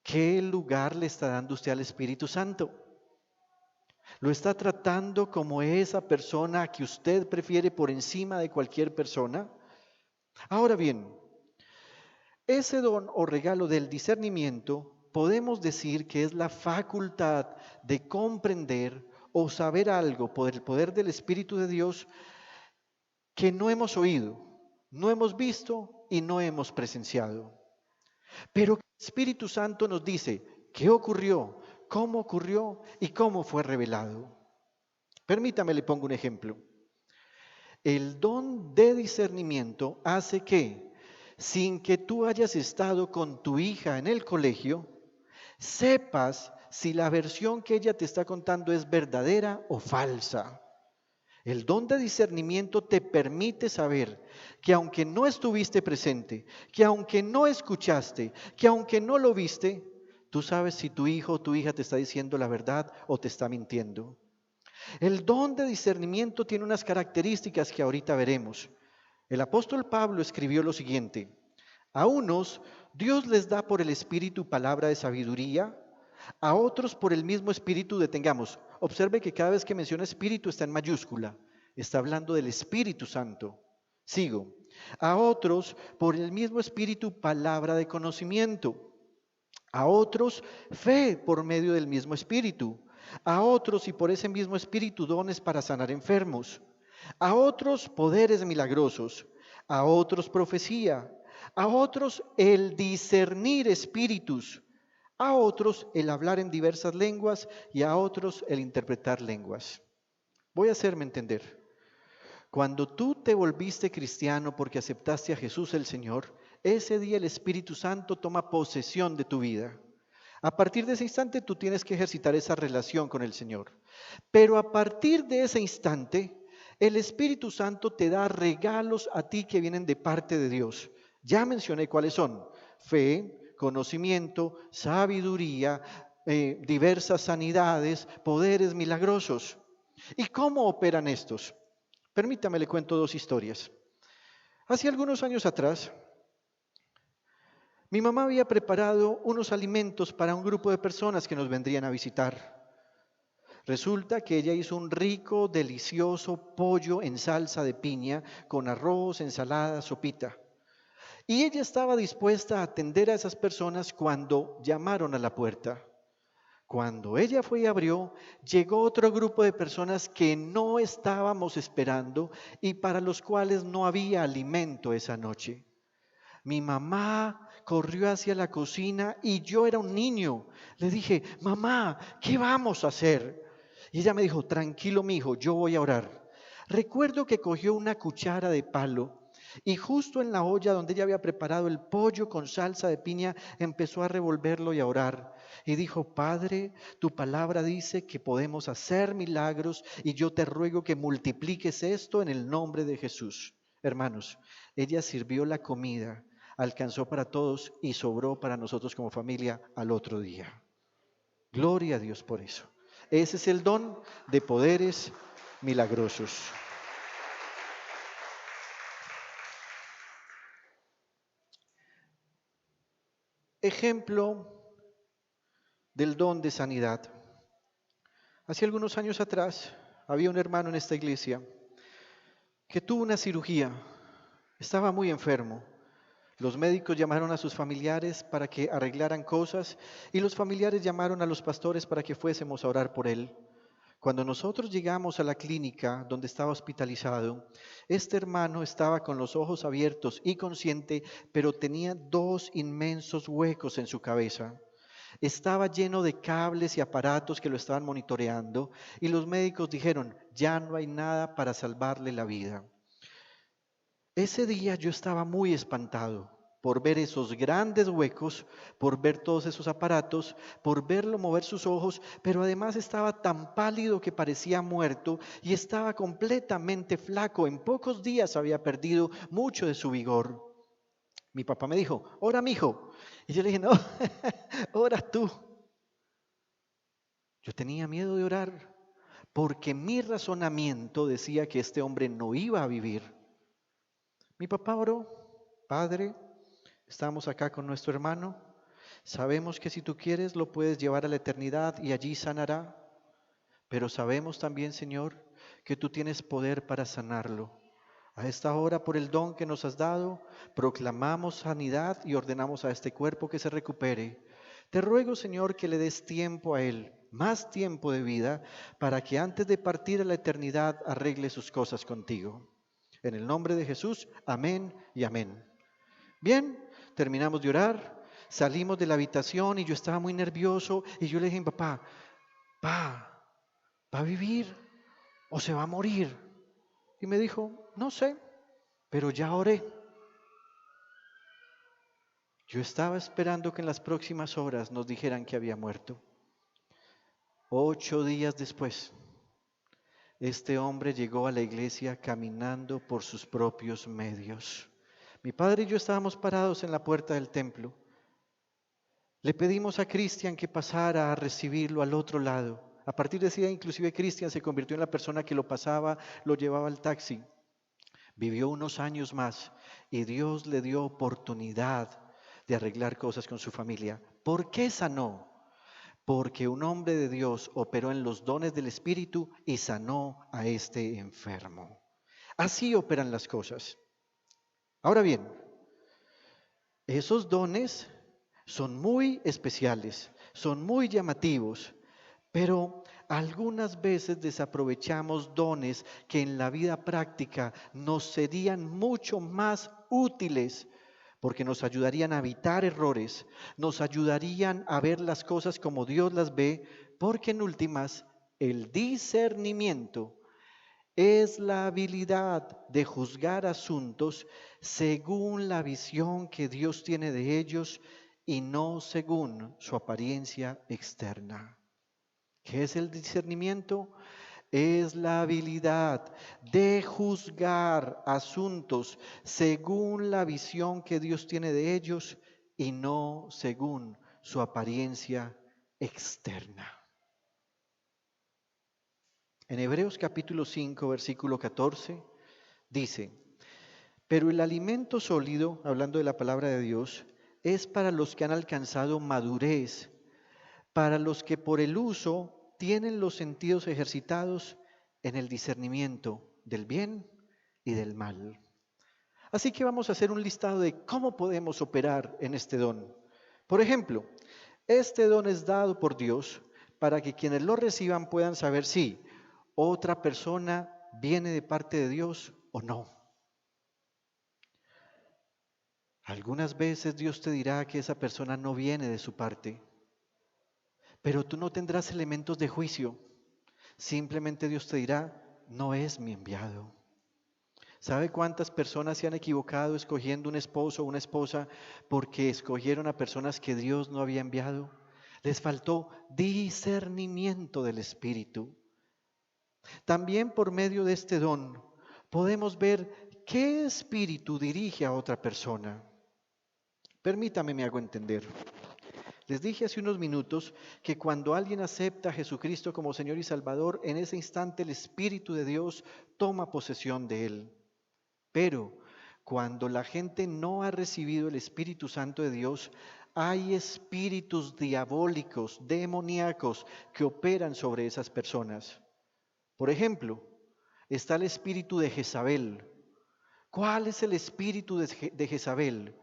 ¿Qué lugar le está dando usted al Espíritu Santo? ¿Lo está tratando como esa persona que usted prefiere por encima de cualquier persona? Ahora bien, ese don o regalo del discernimiento podemos decir que es la facultad de comprender o saber algo por el poder del Espíritu de Dios que no hemos oído, no hemos visto y no hemos presenciado. Pero el Espíritu Santo nos dice qué ocurrió y cómo fue revelado. Permítame, le pongo un ejemplo. El don de discernimiento hace que, sin que tú hayas estado con tu hija en el colegio, sepas si la versión que ella te está contando es verdadera o falsa. El don de discernimiento te permite saber que aunque no estuviste presente, que aunque no escuchaste, que aunque no lo viste, tú sabes si tu hijo o tu hija te está diciendo la verdad o te está mintiendo. El don de discernimiento tiene unas características que ahorita veremos. El apóstol Pablo escribió lo siguiente: a unos Dios les da por el Espíritu palabra de sabiduría, a otros por el mismo Espíritu detengamos. Observe que cada vez que menciona Espíritu está en mayúscula, está hablando del Espíritu Santo. Sigo. A otros por el mismo Espíritu palabra de conocimiento, a otros fe por medio del mismo Espíritu, a otros y por ese mismo Espíritu dones para sanar enfermos, a otros poderes milagrosos, a otros profecía, a otros el discernir espíritus, a otros el hablar en diversas lenguas y a otros el interpretar lenguas. Voy a hacerme entender. Cuando tú te volviste cristiano porque aceptaste a Jesús el Señor, ese día el Espíritu Santo toma posesión de tu vida. A partir de ese instante tú tienes que ejercitar esa relación con el Señor. Pero a partir de ese instante, el Espíritu Santo te da regalos a ti que vienen de parte de Dios. Ya mencioné cuáles son: fe, conocimiento, sabiduría, diversas sanidades, poderes milagrosos. ¿Y cómo operan estos? Permítame, le cuento dos historias. Hace algunos años atrás, mi mamá había preparado unos alimentos para un grupo de personas que nos vendrían a visitar. Resulta que ella hizo un rico, delicioso pollo en salsa de piña con arroz, ensalada, sopita. Y ella estaba dispuesta a atender a esas personas cuando llamaron a la puerta. Cuando ella fue y abrió, llegó otro grupo de personas que no estábamos esperando y para los cuales no había alimento esa noche. Mi mamá corrió hacia la cocina y yo era un niño. Le dije: mamá, ¿qué vamos a hacer? Y ella me dijo: tranquilo, mijo, yo voy a orar. Recuerdo que cogió una cuchara de palo y justo en la olla donde ella había preparado el pollo con salsa de piña, empezó a revolverlo y a orar. Y dijo: Padre, tu palabra dice que podemos hacer milagros y yo te ruego que multipliques esto en el nombre de Jesús. Hermanos, ella sirvió la comida, alcanzó para todos y sobró para nosotros como familia al otro día. Gloria a Dios por eso. Ese es el don de poderes milagrosos. Ejemplo del don de sanidad. Hace algunos años atrás había un hermano en esta iglesia que tuvo una cirugía. Estaba muy enfermo. Los médicos llamaron a sus familiares para que arreglaran cosas y los familiares llamaron a los pastores para que fuésemos a orar por él. Cuando nosotros llegamos a la clínica donde estaba hospitalizado, este hermano estaba con los ojos abiertos y consciente, pero tenía dos inmensos huecos en su cabeza. Estaba lleno de cables y aparatos que lo estaban monitoreando y los médicos dijeron: ya no hay nada para salvarle la vida. Ese día yo estaba muy espantado por ver esos grandes huecos, por ver todos esos aparatos, por verlo mover sus ojos, pero además estaba tan pálido que parecía muerto y estaba completamente flaco. En pocos días había perdido mucho de su vigor. Mi papá me dijo: ora, mijo. Y yo le dije: no, ora tú. Yo tenía miedo de orar porque mi razonamiento decía que este hombre no iba a vivir. Mi papá oró: Padre, estamos acá con nuestro hermano, sabemos que si tú quieres lo puedes llevar a la eternidad y allí sanará, pero sabemos también, Señor, que tú tienes poder para sanarlo. A esta hora, por el don que nos has dado, proclamamos sanidad y ordenamos a este cuerpo que se recupere. Te ruego, Señor, que le des tiempo a él, más tiempo de vida, para que antes de partir a la eternidad arregle sus cosas contigo. En el nombre de Jesús, amén y amén. Bien, terminamos de orar, salimos de la habitación y yo estaba muy nervioso y yo le dije, papá, ¿va a vivir o se va a morir? Y me dijo, no sé, pero ya oré. Yo estaba esperando que en las próximas horas nos dijeran que había muerto. 8 días después, este hombre llegó a la iglesia caminando por sus propios medios. Mi padre y yo estábamos parados en la puerta del templo. Le pedimos a Cristian que pasara a recibirlo al otro lado. A partir de ese día, inclusive Cristian se convirtió en la persona que lo pasaba, lo llevaba al taxi. Vivió unos años más y Dios le dio oportunidad de arreglar cosas con su familia. ¿Por qué sanó? Porque un hombre de Dios operó en los dones del Espíritu y sanó a este enfermo. Así operan las cosas. Ahora bien, esos dones son muy especiales, son muy llamativos, pero algunas veces desaprovechamos dones que en la vida práctica nos serían mucho más útiles porque nos ayudarían a evitar errores, nos ayudarían a ver las cosas como Dios las ve, porque en últimas el discernimiento es la habilidad de juzgar asuntos según la visión que Dios tiene de ellos y no según su apariencia externa. ¿Qué es el discernimiento? Es la habilidad de juzgar asuntos según la visión que Dios tiene de ellos y no según su apariencia externa. En Hebreos capítulo 5, versículo 14, dice, pero el alimento sólido, hablando de la palabra de Dios, es para los que han alcanzado madurez, para los que por el uso tienen los sentidos ejercitados en el discernimiento del bien y del mal. Así que vamos a hacer un listado de cómo podemos operar en este don. Por ejemplo, este don es dado por Dios para que quienes lo reciban puedan saber si otra persona viene de parte de Dios o no. Algunas veces Dios te dirá que esa persona no viene de su parte, pero tú no tendrás elementos de juicio. Simplemente Dios te dirá, no es mi enviado. ¿Sabe cuántas personas se han equivocado escogiendo un esposo o una esposa porque escogieron a personas que Dios no había enviado? Les faltó discernimiento del Espíritu. También por medio de este don podemos ver qué espíritu dirige a otra persona. Permítame, me hago entender. Les dije hace unos minutos que cuando alguien acepta a Jesucristo como Señor y Salvador, en ese instante el Espíritu de Dios toma posesión de él. Pero cuando la gente no ha recibido el Espíritu Santo de Dios, hay espíritus diabólicos, demoníacos, que operan sobre esas personas. Por ejemplo, está el espíritu de Jezabel. ¿Cuál es el espíritu de Jezabel?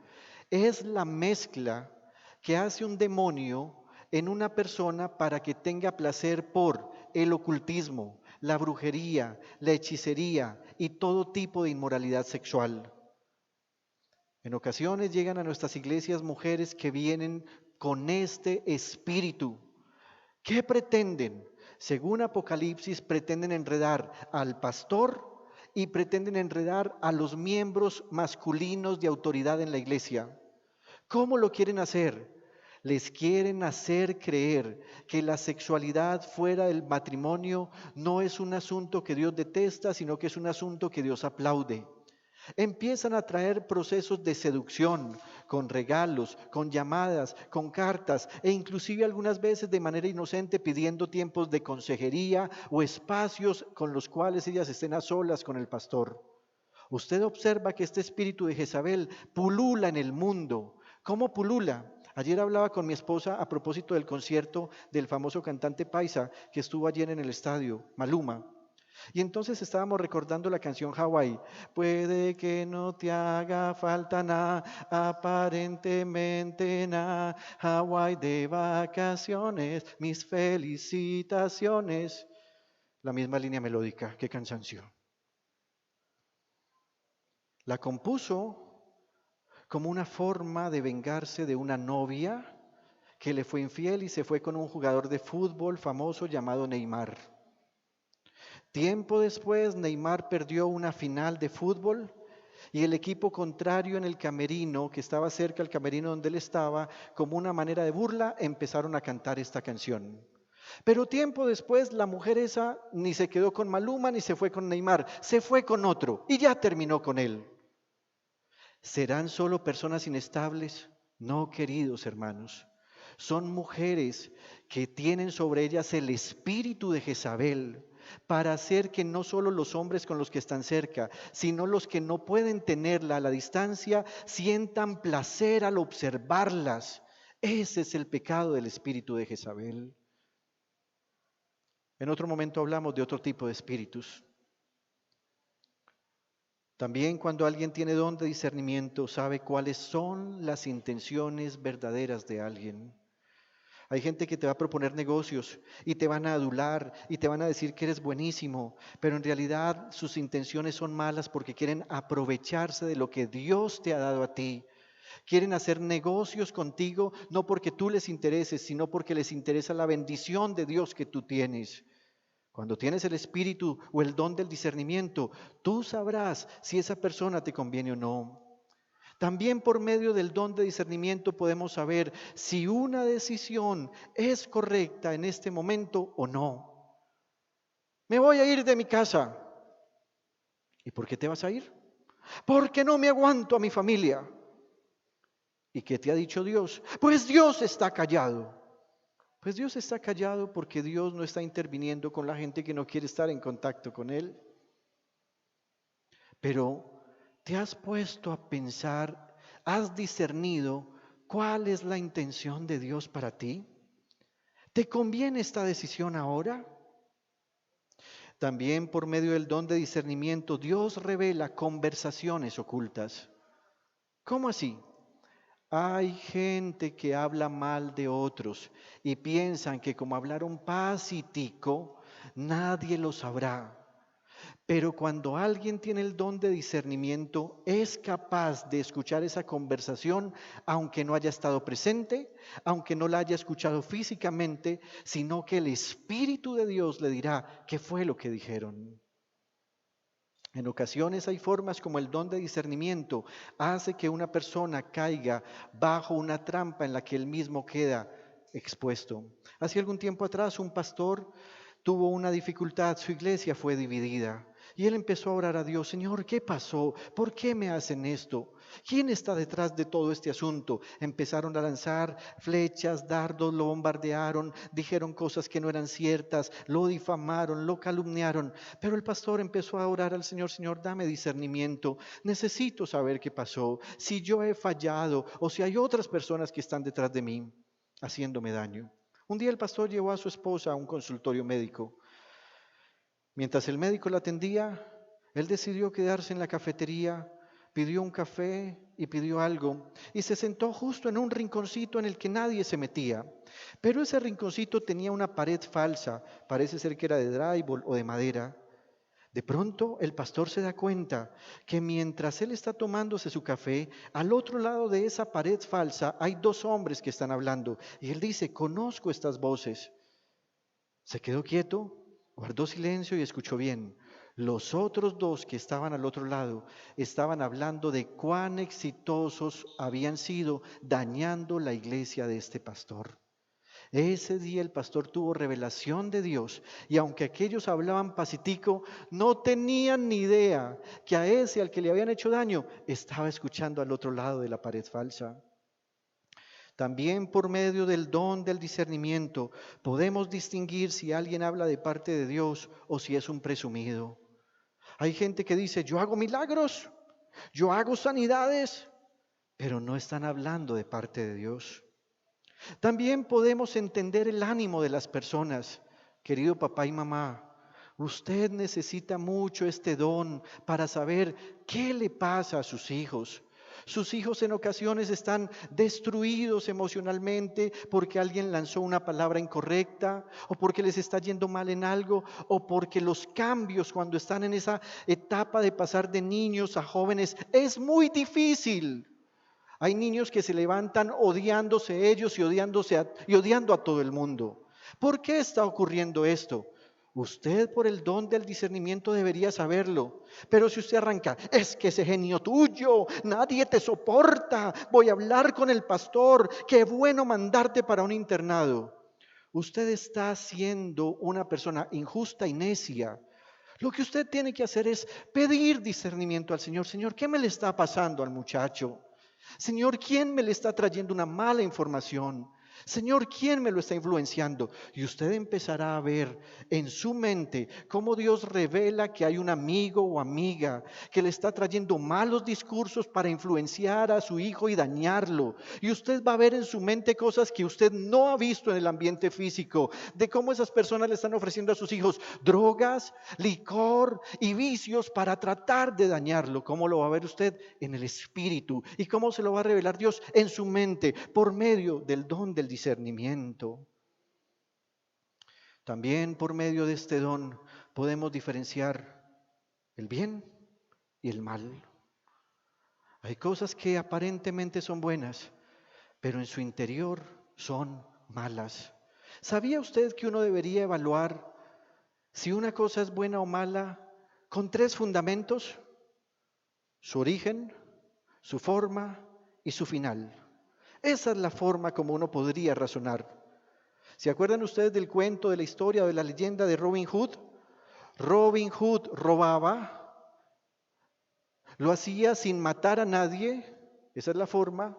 Es la mezcla que hace un demonio en una persona para que tenga placer por el ocultismo, la brujería, la hechicería y todo tipo de inmoralidad sexual. En ocasiones llegan a nuestras iglesias mujeres que vienen con este espíritu. ¿Qué pretenden? Según Apocalipsis, pretenden enredar al pastor y pretenden enredar a los miembros masculinos de autoridad en la iglesia. ¿Cómo lo quieren hacer? Les quieren hacer creer que la sexualidad fuera del matrimonio no es un asunto que Dios detesta, sino que es un asunto que Dios aplaude. Empiezan a traer procesos de seducción, con regalos, con llamadas, con cartas e inclusive algunas veces de manera inocente pidiendo tiempos de consejería o espacios con los cuales ellas estén a solas con el pastor. Usted observa que este espíritu de Jezabel pulula en el mundo. ¿Cómo pulula? Ayer hablaba con mi esposa a propósito del concierto del famoso cantante paisa que estuvo ayer en el estadio, Maluma. Y entonces estábamos recordando la canción Hawái. Puede que no te haga falta nada, aparentemente nada. Hawái de vacaciones, mis felicitaciones. La misma línea melódica, qué cansancio. La compuso como una forma de vengarse de una novia que le fue infiel y se fue con un jugador de fútbol famoso llamado Neymar. Tiempo después, Neymar perdió una final de fútbol y el equipo contrario en el camerino, que estaba cerca del camerino donde él estaba, como una manera de burla, empezaron a cantar esta canción. Pero tiempo después, la mujer esa ni se quedó con Maluma ni se fue con Neymar, se fue con otro y ya terminó con él. ¿Serán solo personas inestables? No, queridos hermanos. Son mujeres que tienen sobre ellas el espíritu de Jezabel para hacer que no solo los hombres con los que están cerca, sino los que no pueden tenerla a la distancia, sientan placer al observarlas. Ese es el pecado del espíritu de Jezabel. En otro momento hablamos de otro tipo de espíritus. También cuando alguien tiene don de discernimiento, sabe cuáles son las intenciones verdaderas de alguien. Hay gente que te va a proponer negocios y te van a adular y te van a decir que eres buenísimo, pero en realidad sus intenciones son malas porque quieren aprovecharse de lo que Dios te ha dado a ti. Quieren hacer negocios contigo no porque tú les intereses, sino porque les interesa la bendición de Dios que tú tienes. Cuando tienes el espíritu o el don del discernimiento, tú sabrás si esa persona te conviene o no. También por medio del don de discernimiento podemos saber si una decisión es correcta en este momento o no. Me voy a ir de mi casa. ¿Y por qué te vas a ir? Porque no me aguanto a mi familia. ¿Y qué te ha dicho Dios? Pues Dios está callado. Pues Dios está callado porque Dios no está interviniendo con la gente que no quiere estar en contacto con Él. Pero ¿te has puesto a pensar, has discernido cuál es la intención de Dios para ti? ¿Te conviene esta decisión ahora? También por medio del don de discernimiento, Dios revela conversaciones ocultas. ¿Cómo así? Hay gente que habla mal de otros y piensan que como hablaron pacífico, nadie lo sabrá. Pero cuando alguien tiene el don de discernimiento, es capaz de escuchar esa conversación, aunque no haya estado presente, aunque no la haya escuchado físicamente, sino que el Espíritu de Dios le dirá qué fue lo que dijeron. En ocasiones hay formas como el don de discernimiento hace que una persona caiga bajo una trampa en la que él mismo queda expuesto. Hace algún tiempo atrás un pastor tuvo una dificultad, su iglesia fue dividida. Y él empezó a orar a Dios: Señor, ¿qué pasó? ¿Por qué me hacen esto? ¿Quién está detrás de todo este asunto? Empezaron a lanzar flechas, dardos, lo bombardearon, dijeron cosas que no eran ciertas, lo difamaron, lo calumniaron. Pero el pastor empezó a orar al Señor: Señor, dame discernimiento, necesito saber qué pasó, si yo he fallado o si hay otras personas que están detrás de mí haciéndome daño. Un día el pastor llevó a su esposa a un consultorio médico. Mientras el médico la atendía, él decidió quedarse en la cafetería, pidió un café y pidió algo y se sentó justo en un rinconcito en el que nadie se metía. Pero ese rinconcito tenía una pared falsa, parece ser que era de drywall o de madera. De pronto el pastor se da cuenta que mientras él está tomándose su café, al otro lado de esa pared falsa hay dos hombres que están hablando. Y él dice: conozco estas voces. Se quedó quieto, guardó silencio y escuchó bien. Los otros dos que estaban al otro lado estaban hablando de cuán exitosos habían sido dañando la iglesia de este pastor. Ese día el pastor tuvo revelación de Dios y aunque aquellos hablaban pacífico, no tenían ni idea que a ese al que le habían hecho daño estaba escuchando al otro lado de la pared falsa. También por medio del don del discernimiento podemos distinguir si alguien habla de parte de Dios o si es un presumido. Hay gente que dice: yo hago milagros, yo hago sanidades, pero no están hablando de parte de Dios. También podemos entender el ánimo de las personas. Querido papá y mamá, Usted necesita mucho este don para saber qué le pasa a sus hijos. Sus hijos en ocasiones están destruidos emocionalmente porque alguien lanzó una palabra incorrecta o porque les está yendo mal en algo o porque los cambios cuando están en esa etapa de pasar de niños a jóvenes es muy difícil. Hay niños que se levantan odiándose ellos y odiando a todo el mundo. ¿Por qué está ocurriendo esto? Usted por el don del discernimiento debería saberlo. Pero si usted arranca, es que ese genio tuyo, nadie te soporta, voy a hablar con el pastor, qué bueno mandarte para un internado. Usted está siendo una persona injusta y necia. Lo que usted tiene que hacer es pedir discernimiento al Señor. Señor, ¿qué me le está pasando al muchacho? Señor, ¿quién me le está trayendo una mala información? Señor, ¿quién me lo está influenciando? Y usted empezará a ver en su mente cómo Dios revela que hay un amigo o amiga que le está trayendo malos discursos para influenciar a su hijo y dañarlo. Y usted va a ver en su mente cosas que usted no ha visto en el ambiente físico, de cómo esas personas le están ofreciendo a sus hijos drogas, licor y vicios para tratar de dañarlo. ¿Cómo lo va a ver usted? En el espíritu. ¿Y cómo se lo va a revelar Dios? En su mente, por medio del don del discernimiento. También por medio de este don podemos diferenciar el bien y el mal. Hay cosas que aparentemente son buenas, pero en su interior son malas. ¿Sabía usted que uno debería evaluar si una cosa es buena o mala con 3 fundamentos? Su origen, su forma y su final. Esa es la forma como uno podría razonar. ¿Se acuerdan ustedes del cuento, de la historia, de la leyenda de Robin Hood? Robin Hood robaba, lo hacía sin matar a nadie, esa es la forma,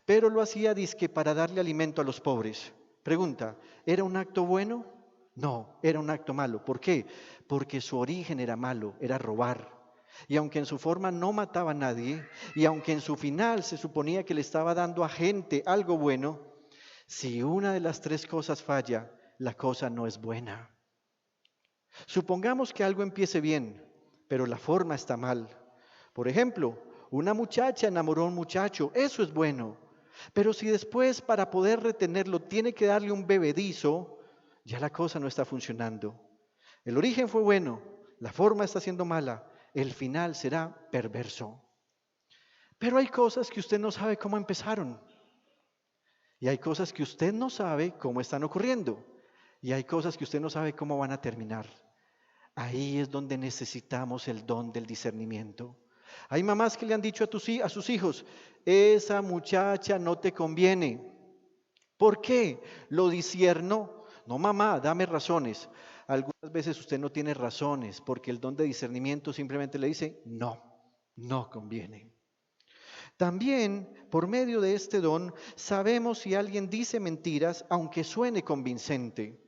pero lo hacía dizque para darle alimento a los pobres. Pregunta, ¿era un acto bueno? No, era un acto malo. ¿Por qué? Porque su origen era malo, era robar. Y aunque en su forma no mataba a nadie, y aunque en su final se suponía que le estaba dando a gente algo bueno, si una de las 3 cosas falla, la cosa no es buena. Supongamos que algo empiece bien, pero la forma está mal. Por ejemplo, una muchacha enamoró a un muchacho, eso es bueno. Pero si después para poder retenerlo tiene que darle un bebedizo, ya la cosa no está funcionando. El origen fue bueno, la forma está siendo mala, el final será perverso. Pero hay cosas que usted no sabe cómo empezaron. Y hay cosas que usted no sabe cómo están ocurriendo. Y hay cosas que usted no sabe cómo van a terminar. Ahí es donde necesitamos el don del discernimiento. Hay mamás que le han dicho a sus hijos, esa muchacha no te conviene. ¿Por qué? Lo discierno. No, mamá, dame razones. Algunas veces usted no tiene razones porque el don de discernimiento simplemente le dice, no, no conviene. También, por medio de este don, sabemos si alguien dice mentiras, aunque suene convincente,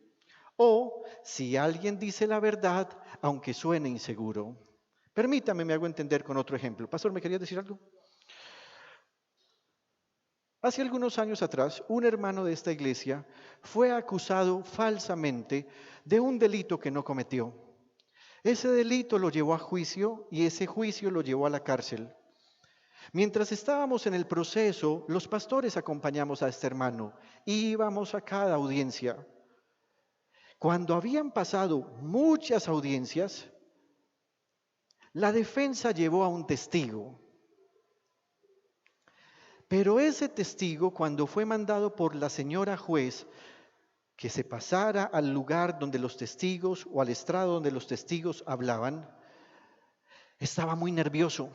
o si alguien dice la verdad, aunque suene inseguro. Permítame, me hago entender con otro ejemplo. Pastor, ¿me quería decir algo? Hace algunos años atrás, un hermano de esta iglesia fue acusado falsamente de un delito que no cometió. Ese delito lo llevó a juicio y ese juicio lo llevó a la cárcel. Mientras estábamos en el proceso, los pastores acompañamos a este hermano, íbamos a cada audiencia. Cuando habían pasado muchas audiencias, la defensa llevó a un testigo. Pero ese testigo, cuando fue mandado por la señora juez que se pasara al lugar donde los testigos o al estrado donde los testigos hablaban, estaba muy nervioso.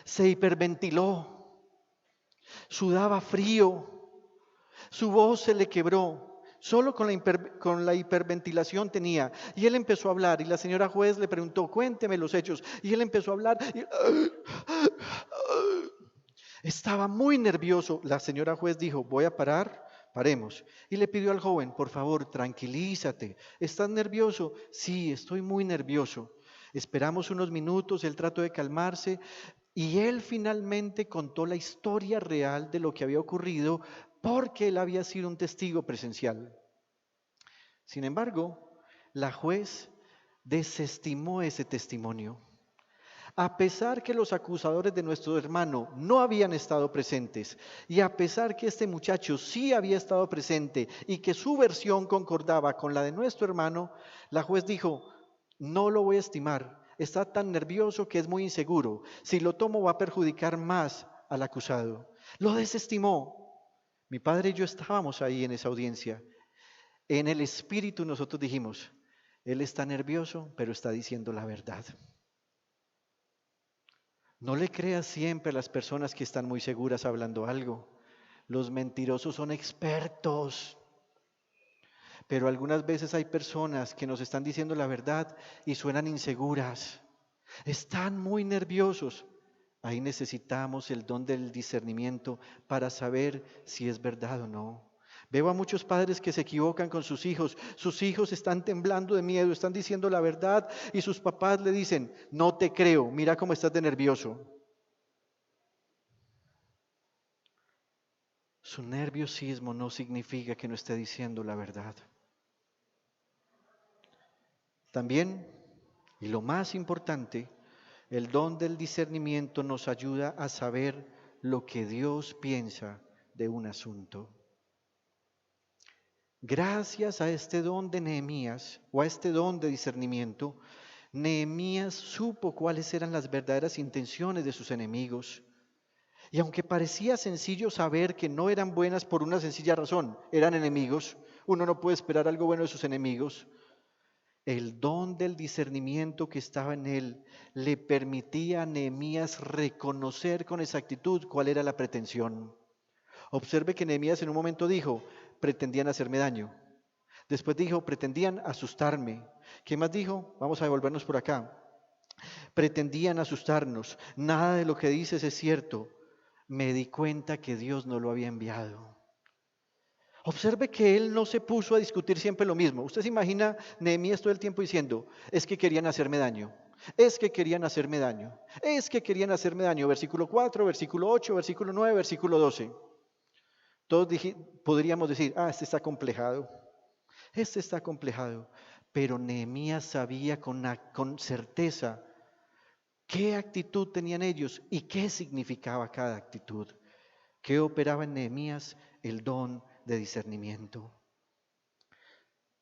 Se hiperventiló, sudaba frío, su voz se le quebró, solo con la hiperventilación tenía. Y él empezó a hablar y la señora juez le preguntó, cuénteme los hechos. Y él empezó a hablar y estaba muy nervioso. La señora juez dijo, voy a parar, paremos. Y le pidió al joven, por favor, tranquilízate. ¿Estás nervioso? Sí, estoy muy nervioso. Esperamos unos minutos, él trató de calmarse. Y él finalmente contó la historia real de lo que había ocurrido porque él había sido un testigo presencial. Sin embargo, la juez desestimó ese testimonio. A pesar que los acusadores de nuestro hermano no habían estado presentes y a pesar que este muchacho sí había estado presente y que su versión concordaba con la de nuestro hermano, la juez dijo, no lo voy a estimar, está tan nervioso que es muy inseguro, si lo tomo va a perjudicar más al acusado. Lo desestimó. Mi padre y yo estábamos ahí en esa audiencia. En el espíritu nosotros dijimos, él está nervioso, pero está diciendo la verdad. No le creas siempre a las personas que están muy seguras hablando algo. Los mentirosos son expertos, pero algunas veces hay personas que nos están diciendo la verdad y suenan inseguras. Están muy nerviosos. Ahí necesitamos el don del discernimiento para saber si es verdad o no. Veo a muchos padres que se equivocan con sus hijos. Sus hijos están temblando de miedo, están diciendo la verdad y sus papás le dicen, no te creo, mira cómo estás de nervioso. Su nerviosismo no significa que no esté diciendo la verdad. También, y lo más importante, el don del discernimiento nos ayuda a saber lo que Dios piensa de un asunto. Gracias a este don de Nehemías, o a este don de discernimiento, Nehemías supo cuáles eran las verdaderas intenciones de sus enemigos. Y aunque parecía sencillo saber que no eran buenas por una sencilla razón, eran enemigos, uno no puede esperar algo bueno de sus enemigos, el don del discernimiento que estaba en él le permitía a Nehemías reconocer con exactitud cuál era la pretensión. Observe que Nehemías en un momento dijo, pretendían hacerme daño. Después dijo, pretendían asustarme. ¿Qué más dijo? Vamos a devolvernos por acá. Pretendían asustarnos. Nada de lo que dices es cierto. Me di cuenta que Dios no lo había enviado. Observe que él no se puso a discutir siempre lo mismo. Usted se imagina Nehemías todo el tiempo diciendo, es que querían hacerme daño, es que querían hacerme daño, es que querían hacerme daño. Versículo 4, versículo 8, versículo 9, versículo 12. Todos podríamos decir, este está complejado, este está complejado. Pero Nehemías sabía con certeza qué actitud tenían ellos y qué significaba cada actitud. ¿Qué operaba en Nehemías? El don de discernimiento.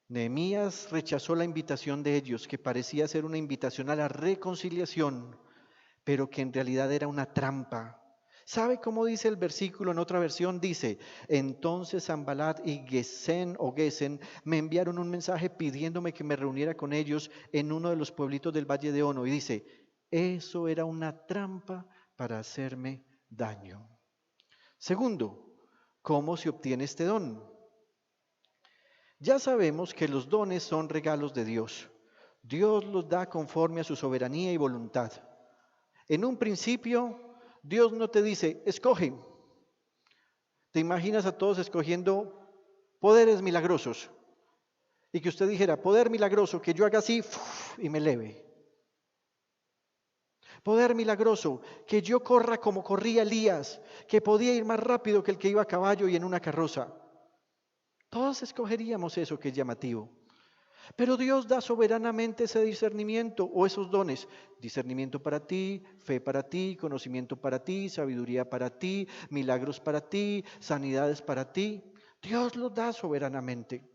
Nehemías rechazó la invitación de ellos, que parecía ser una invitación a la reconciliación, pero que en realidad era una trampa. ¿Sabe cómo dice el versículo? En otra versión dice, entonces Sanballat y Gesén me enviaron un mensaje pidiéndome que me reuniera con ellos en uno de los pueblitos del Valle de Ono. Y dice, eso era una trampa para hacerme daño. Segundo, ¿cómo se obtiene este don? Ya sabemos que los dones son regalos de Dios. Dios los da conforme a su soberanía y voluntad. En un principio, Dios no te dice, escoge. Te imaginas a todos escogiendo poderes milagrosos. Y que usted dijera, poder milagroso, que yo haga así y me eleve. Poder milagroso, que yo corra como corría Elías, que podía ir más rápido que el que iba a caballo y en una carroza. Todos escogeríamos eso que es llamativo. Pero Dios da soberanamente ese discernimiento o esos dones. Discernimiento para ti, fe para ti, conocimiento para ti, sabiduría para ti, milagros para ti, sanidades para ti. Dios los da soberanamente.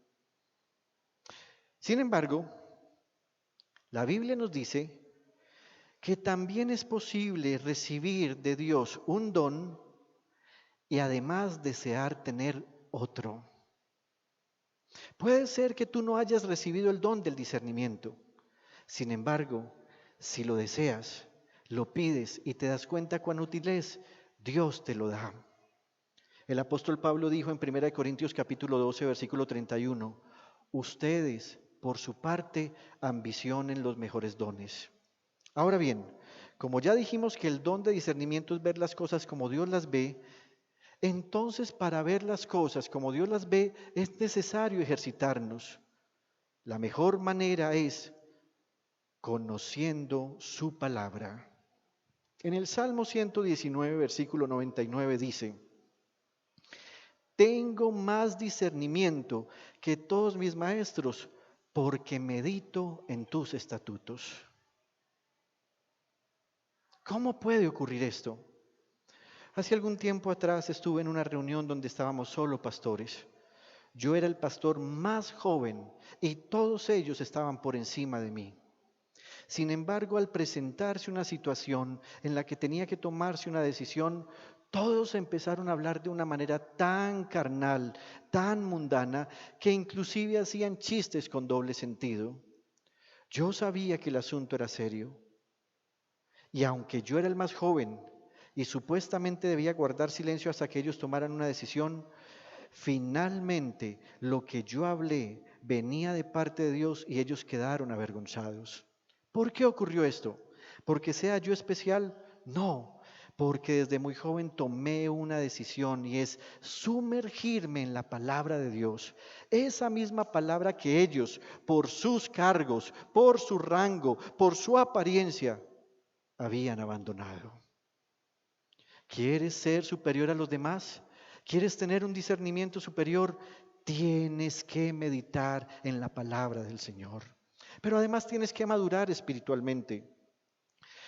Sin embargo, la Biblia nos dice que también es posible recibir de Dios un don y además desear tener otro. Puede ser que tú no hayas recibido el don del discernimiento. Sin embargo, si lo deseas, lo pides y te das cuenta cuán útil es, Dios te lo da. El apóstol Pablo dijo en 1 Corintios capítulo 12, versículo 31, ustedes, por su parte, ambicionen los mejores dones. Ahora bien, como ya dijimos que el don de discernimiento es ver las cosas como Dios las ve, entonces para ver las cosas como Dios las ve es necesario ejercitarnos. La mejor manera es conociendo su palabra. En el Salmo 119, versículo 99 dice, tengo más discernimiento que todos mis maestros, porque medito en tus estatutos. ¿Cómo puede ocurrir esto? Hace algún tiempo atrás estuve en una reunión donde estábamos solo pastores. Yo era el pastor más joven y todos ellos estaban por encima de mí. Sin embargo, al presentarse una situación en la que tenía que tomarse una decisión, todos empezaron a hablar de una manera tan carnal, tan mundana, que inclusive hacían chistes con doble sentido. Yo sabía que el asunto era serio. Y aunque yo era el más joven y supuestamente debía guardar silencio hasta que ellos tomaran una decisión, finalmente lo que yo hablé venía de parte de Dios y ellos quedaron avergonzados. ¿Por qué ocurrió esto? ¿Porque sea yo especial? No, porque desde muy joven tomé una decisión y es sumergirme en la palabra de Dios. Esa misma palabra que ellos, por sus cargos, por su rango, por su apariencia, habían abandonado. ¿Quieres ser superior a los demás? ¿Quieres tener un discernimiento superior? Tienes que meditar en la palabra del Señor. Pero además tienes que madurar espiritualmente.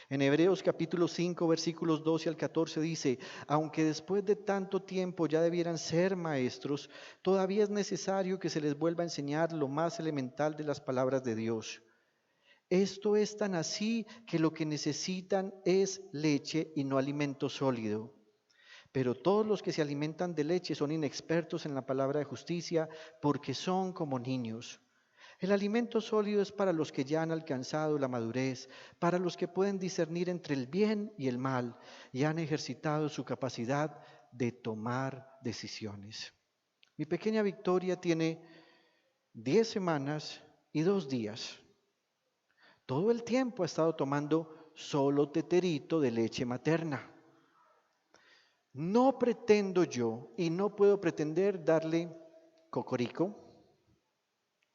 En Hebreos capítulo 5, versículos 12 al 14 dice, aunque después de tanto tiempo ya debieran ser maestros, todavía es necesario que se les vuelva a enseñar lo más elemental de las palabras de Dios. Esto es tan así que lo que necesitan es leche y no alimento sólido. Pero todos los que se alimentan de leche son inexpertos en la palabra de justicia porque son como niños. El alimento sólido es para los que ya han alcanzado la madurez, para los que pueden discernir entre el bien y el mal y han ejercitado su capacidad de tomar decisiones. Mi pequeña Victoria tiene 10 semanas y 2 días. Todo el tiempo ha estado tomando solo teterito de leche materna. No pretendo yo y no puedo pretender darle cocorico,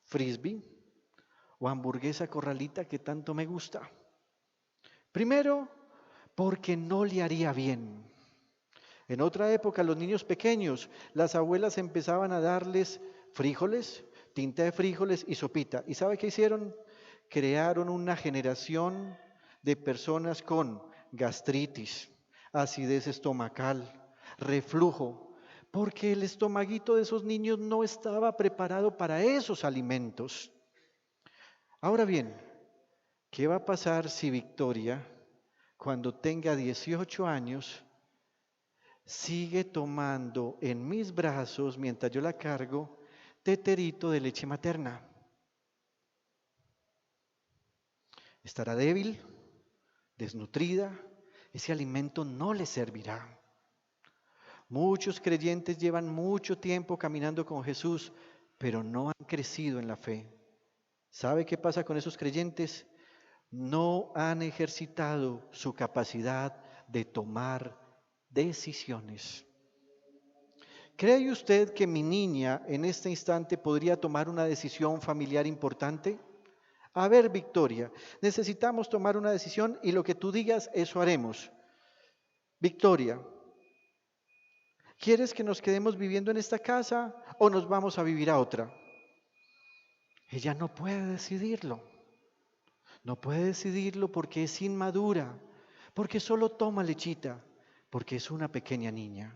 frisbee o hamburguesa corralita que tanto me gusta. Primero, porque no le haría bien. En otra época, los niños pequeños, las abuelas empezaban a darles frijoles, tinta de frijoles y sopita. ¿Y sabe qué hicieron? Crearon una generación de personas con gastritis, acidez estomacal, reflujo, porque el estomaguito de esos niños no estaba preparado para esos alimentos. Ahora bien, ¿qué va a pasar si Victoria, cuando tenga 18 años, sigue tomando en mis brazos, mientras yo la cargo, teterito de leche materna? Estará débil, desnutrida, ese alimento no le servirá. Muchos creyentes llevan mucho tiempo caminando con Jesús, pero no han crecido en la fe. ¿Sabe qué pasa con esos creyentes? No han ejercitado su capacidad de tomar decisiones. ¿Cree usted que mi niña en este instante podría tomar una decisión familiar importante? A ver, Victoria, necesitamos tomar una decisión y lo que tú digas, eso haremos. Victoria, ¿quieres que nos quedemos viviendo en esta casa o nos vamos a vivir a otra? Ella no puede decidirlo. No puede decidirlo porque es inmadura, porque solo toma lechita, porque es una pequeña niña.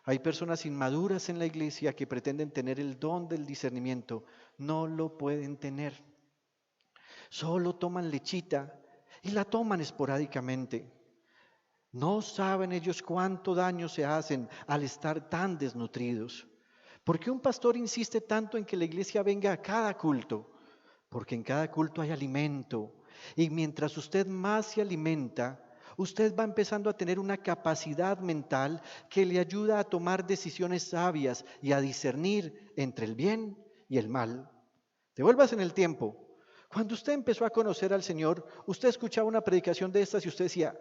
Hay personas inmaduras en la iglesia que pretenden tener el don del discernimiento. No lo pueden tener. Solo toman lechita y la toman esporádicamente. No saben ellos cuánto daño se hacen al estar tan desnutridos. ¿Por qué un pastor insiste tanto en que la iglesia venga a cada culto? Porque en cada culto hay alimento. Y mientras usted más se alimenta, usted va empezando a tener una capacidad mental que le ayuda a tomar decisiones sabias y a discernir entre el bien y el mal. Devuélvase en el tiempo. Cuando usted empezó a conocer al Señor, usted escuchaba una predicación de estas y usted decía,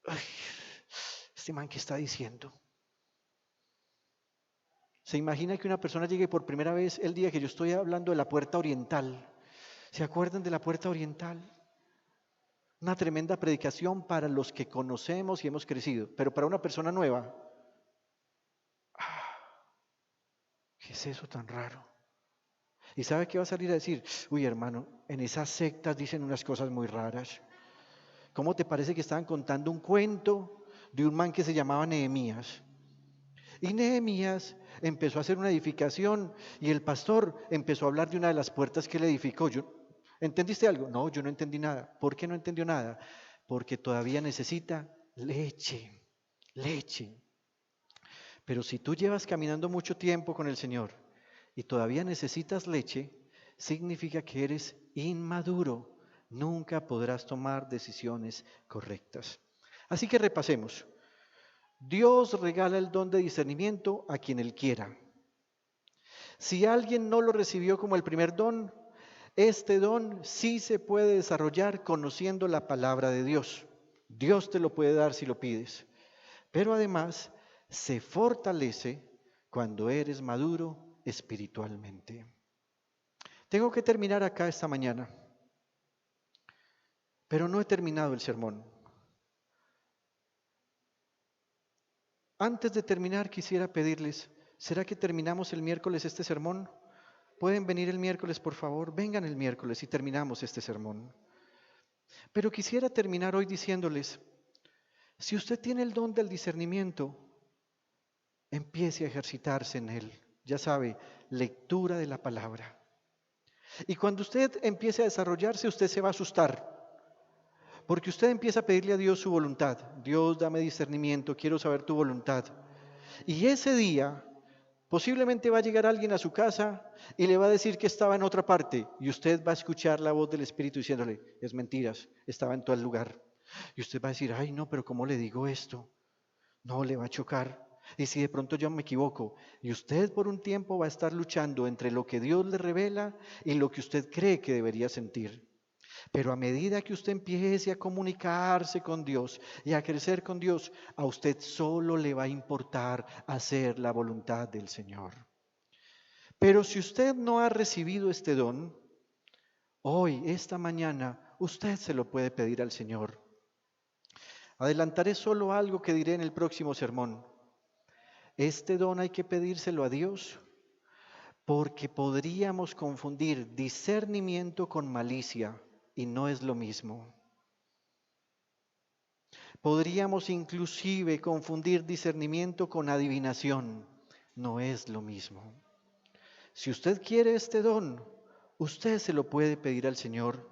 ay, este man, ¿qué está diciendo? ¿Se imagina que una persona llegue por primera vez el día que yo estoy hablando de la puerta oriental? ¿Se acuerdan de la puerta oriental? Una tremenda predicación para los que conocemos y hemos crecido, pero para una persona nueva, ¿qué es eso tan raro? ¿Y sabe qué va a salir a decir? Uy, hermano, en esas sectas dicen unas cosas muy raras. ¿Cómo te parece que estaban contando un cuento de un man que se llamaba Nehemías? Y Nehemías empezó a hacer una edificación y el pastor empezó a hablar de una de las puertas que él edificó. ¿Entendiste algo? No, yo no entendí nada. ¿Por qué no entendió nada? Porque todavía necesita leche, leche. Pero si tú llevas caminando mucho tiempo con el Señor y todavía necesitas leche, significa que eres inmaduro. Nunca podrás tomar decisiones correctas. Así que repasemos. Dios regala el don de discernimiento a quien Él quiera. Si alguien no lo recibió como el primer don, este don sí se puede desarrollar conociendo la palabra de Dios. Dios te lo puede dar si lo pides. Pero además se fortalece cuando eres maduro espiritualmente. Tengo que terminar acá esta mañana, pero no he terminado el sermón. Antes de terminar, quisiera pedirles, ¿será que terminamos el miércoles este sermón? ¿Pueden venir el miércoles, por favor? Vengan el miércoles y terminamos este sermón. Pero quisiera terminar hoy diciéndoles, si usted tiene el don del discernimiento, empiece a ejercitarse en él. Ya sabe, lectura de la palabra. Y cuando usted empiece a desarrollarse, usted se va a asustar. Porque usted empieza a pedirle a Dios su voluntad. Dios, dame discernimiento, quiero saber tu voluntad. Y ese día, posiblemente va a llegar alguien a su casa y le va a decir que estaba en otra parte. Y usted va a escuchar la voz del Espíritu diciéndole, es mentiras, estaba en tal lugar. Y usted va a decir, ay no, pero ¿cómo le digo esto? No, le va a chocar. Y si de pronto yo me equivoco, y usted por un tiempo va a estar luchando entre lo que Dios le revela y lo que usted cree que debería sentir. Pero a medida que usted empiece a comunicarse con Dios y a crecer con Dios, a usted solo le va a importar hacer la voluntad del Señor. Pero si usted no ha recibido este don, hoy, esta mañana, usted se lo puede pedir al Señor. Adelantaré solo algo que diré en el próximo sermón. Este don hay que pedírselo a Dios porque podríamos confundir discernimiento con malicia. Y no es lo mismo. Podríamos inclusive confundir discernimiento con adivinación. No es lo mismo. Si usted quiere este don, usted se lo puede pedir al Señor.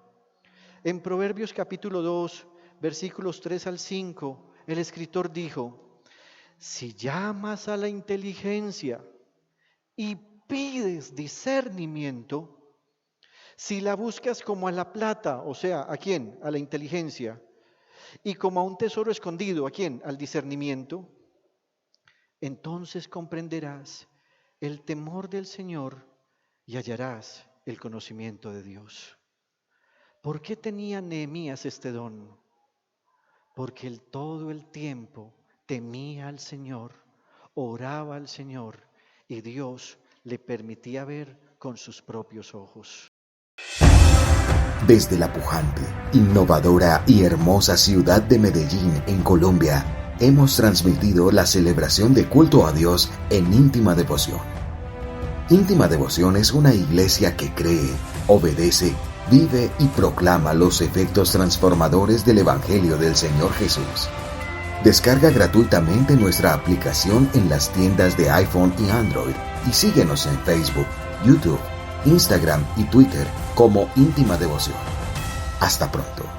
En Proverbios capítulo 2, versículos 3 al 5, el escritor dijo, si llamas a la inteligencia y pides discernimiento, si la buscas como a la plata, o sea, ¿a quién? A la inteligencia. Y como a un tesoro escondido, ¿a quién? Al discernimiento. Entonces comprenderás el temor del Señor y hallarás el conocimiento de Dios. ¿Por qué tenía Nehemías este don? Porque él todo el tiempo temía al Señor, oraba al Señor y Dios le permitía ver con sus propios ojos. Desde la pujante, innovadora y hermosa ciudad de Medellín, en Colombia, hemos transmitido la celebración de culto a Dios en íntima devoción. Íntima Devoción es una iglesia que cree, obedece, vive y proclama los efectos transformadores del Evangelio del Señor Jesús. Descarga gratuitamente nuestra aplicación en las tiendas de iPhone y Android y síguenos en Facebook, YouTube, Instagram y Twitter como Íntima Devoción. Hasta pronto.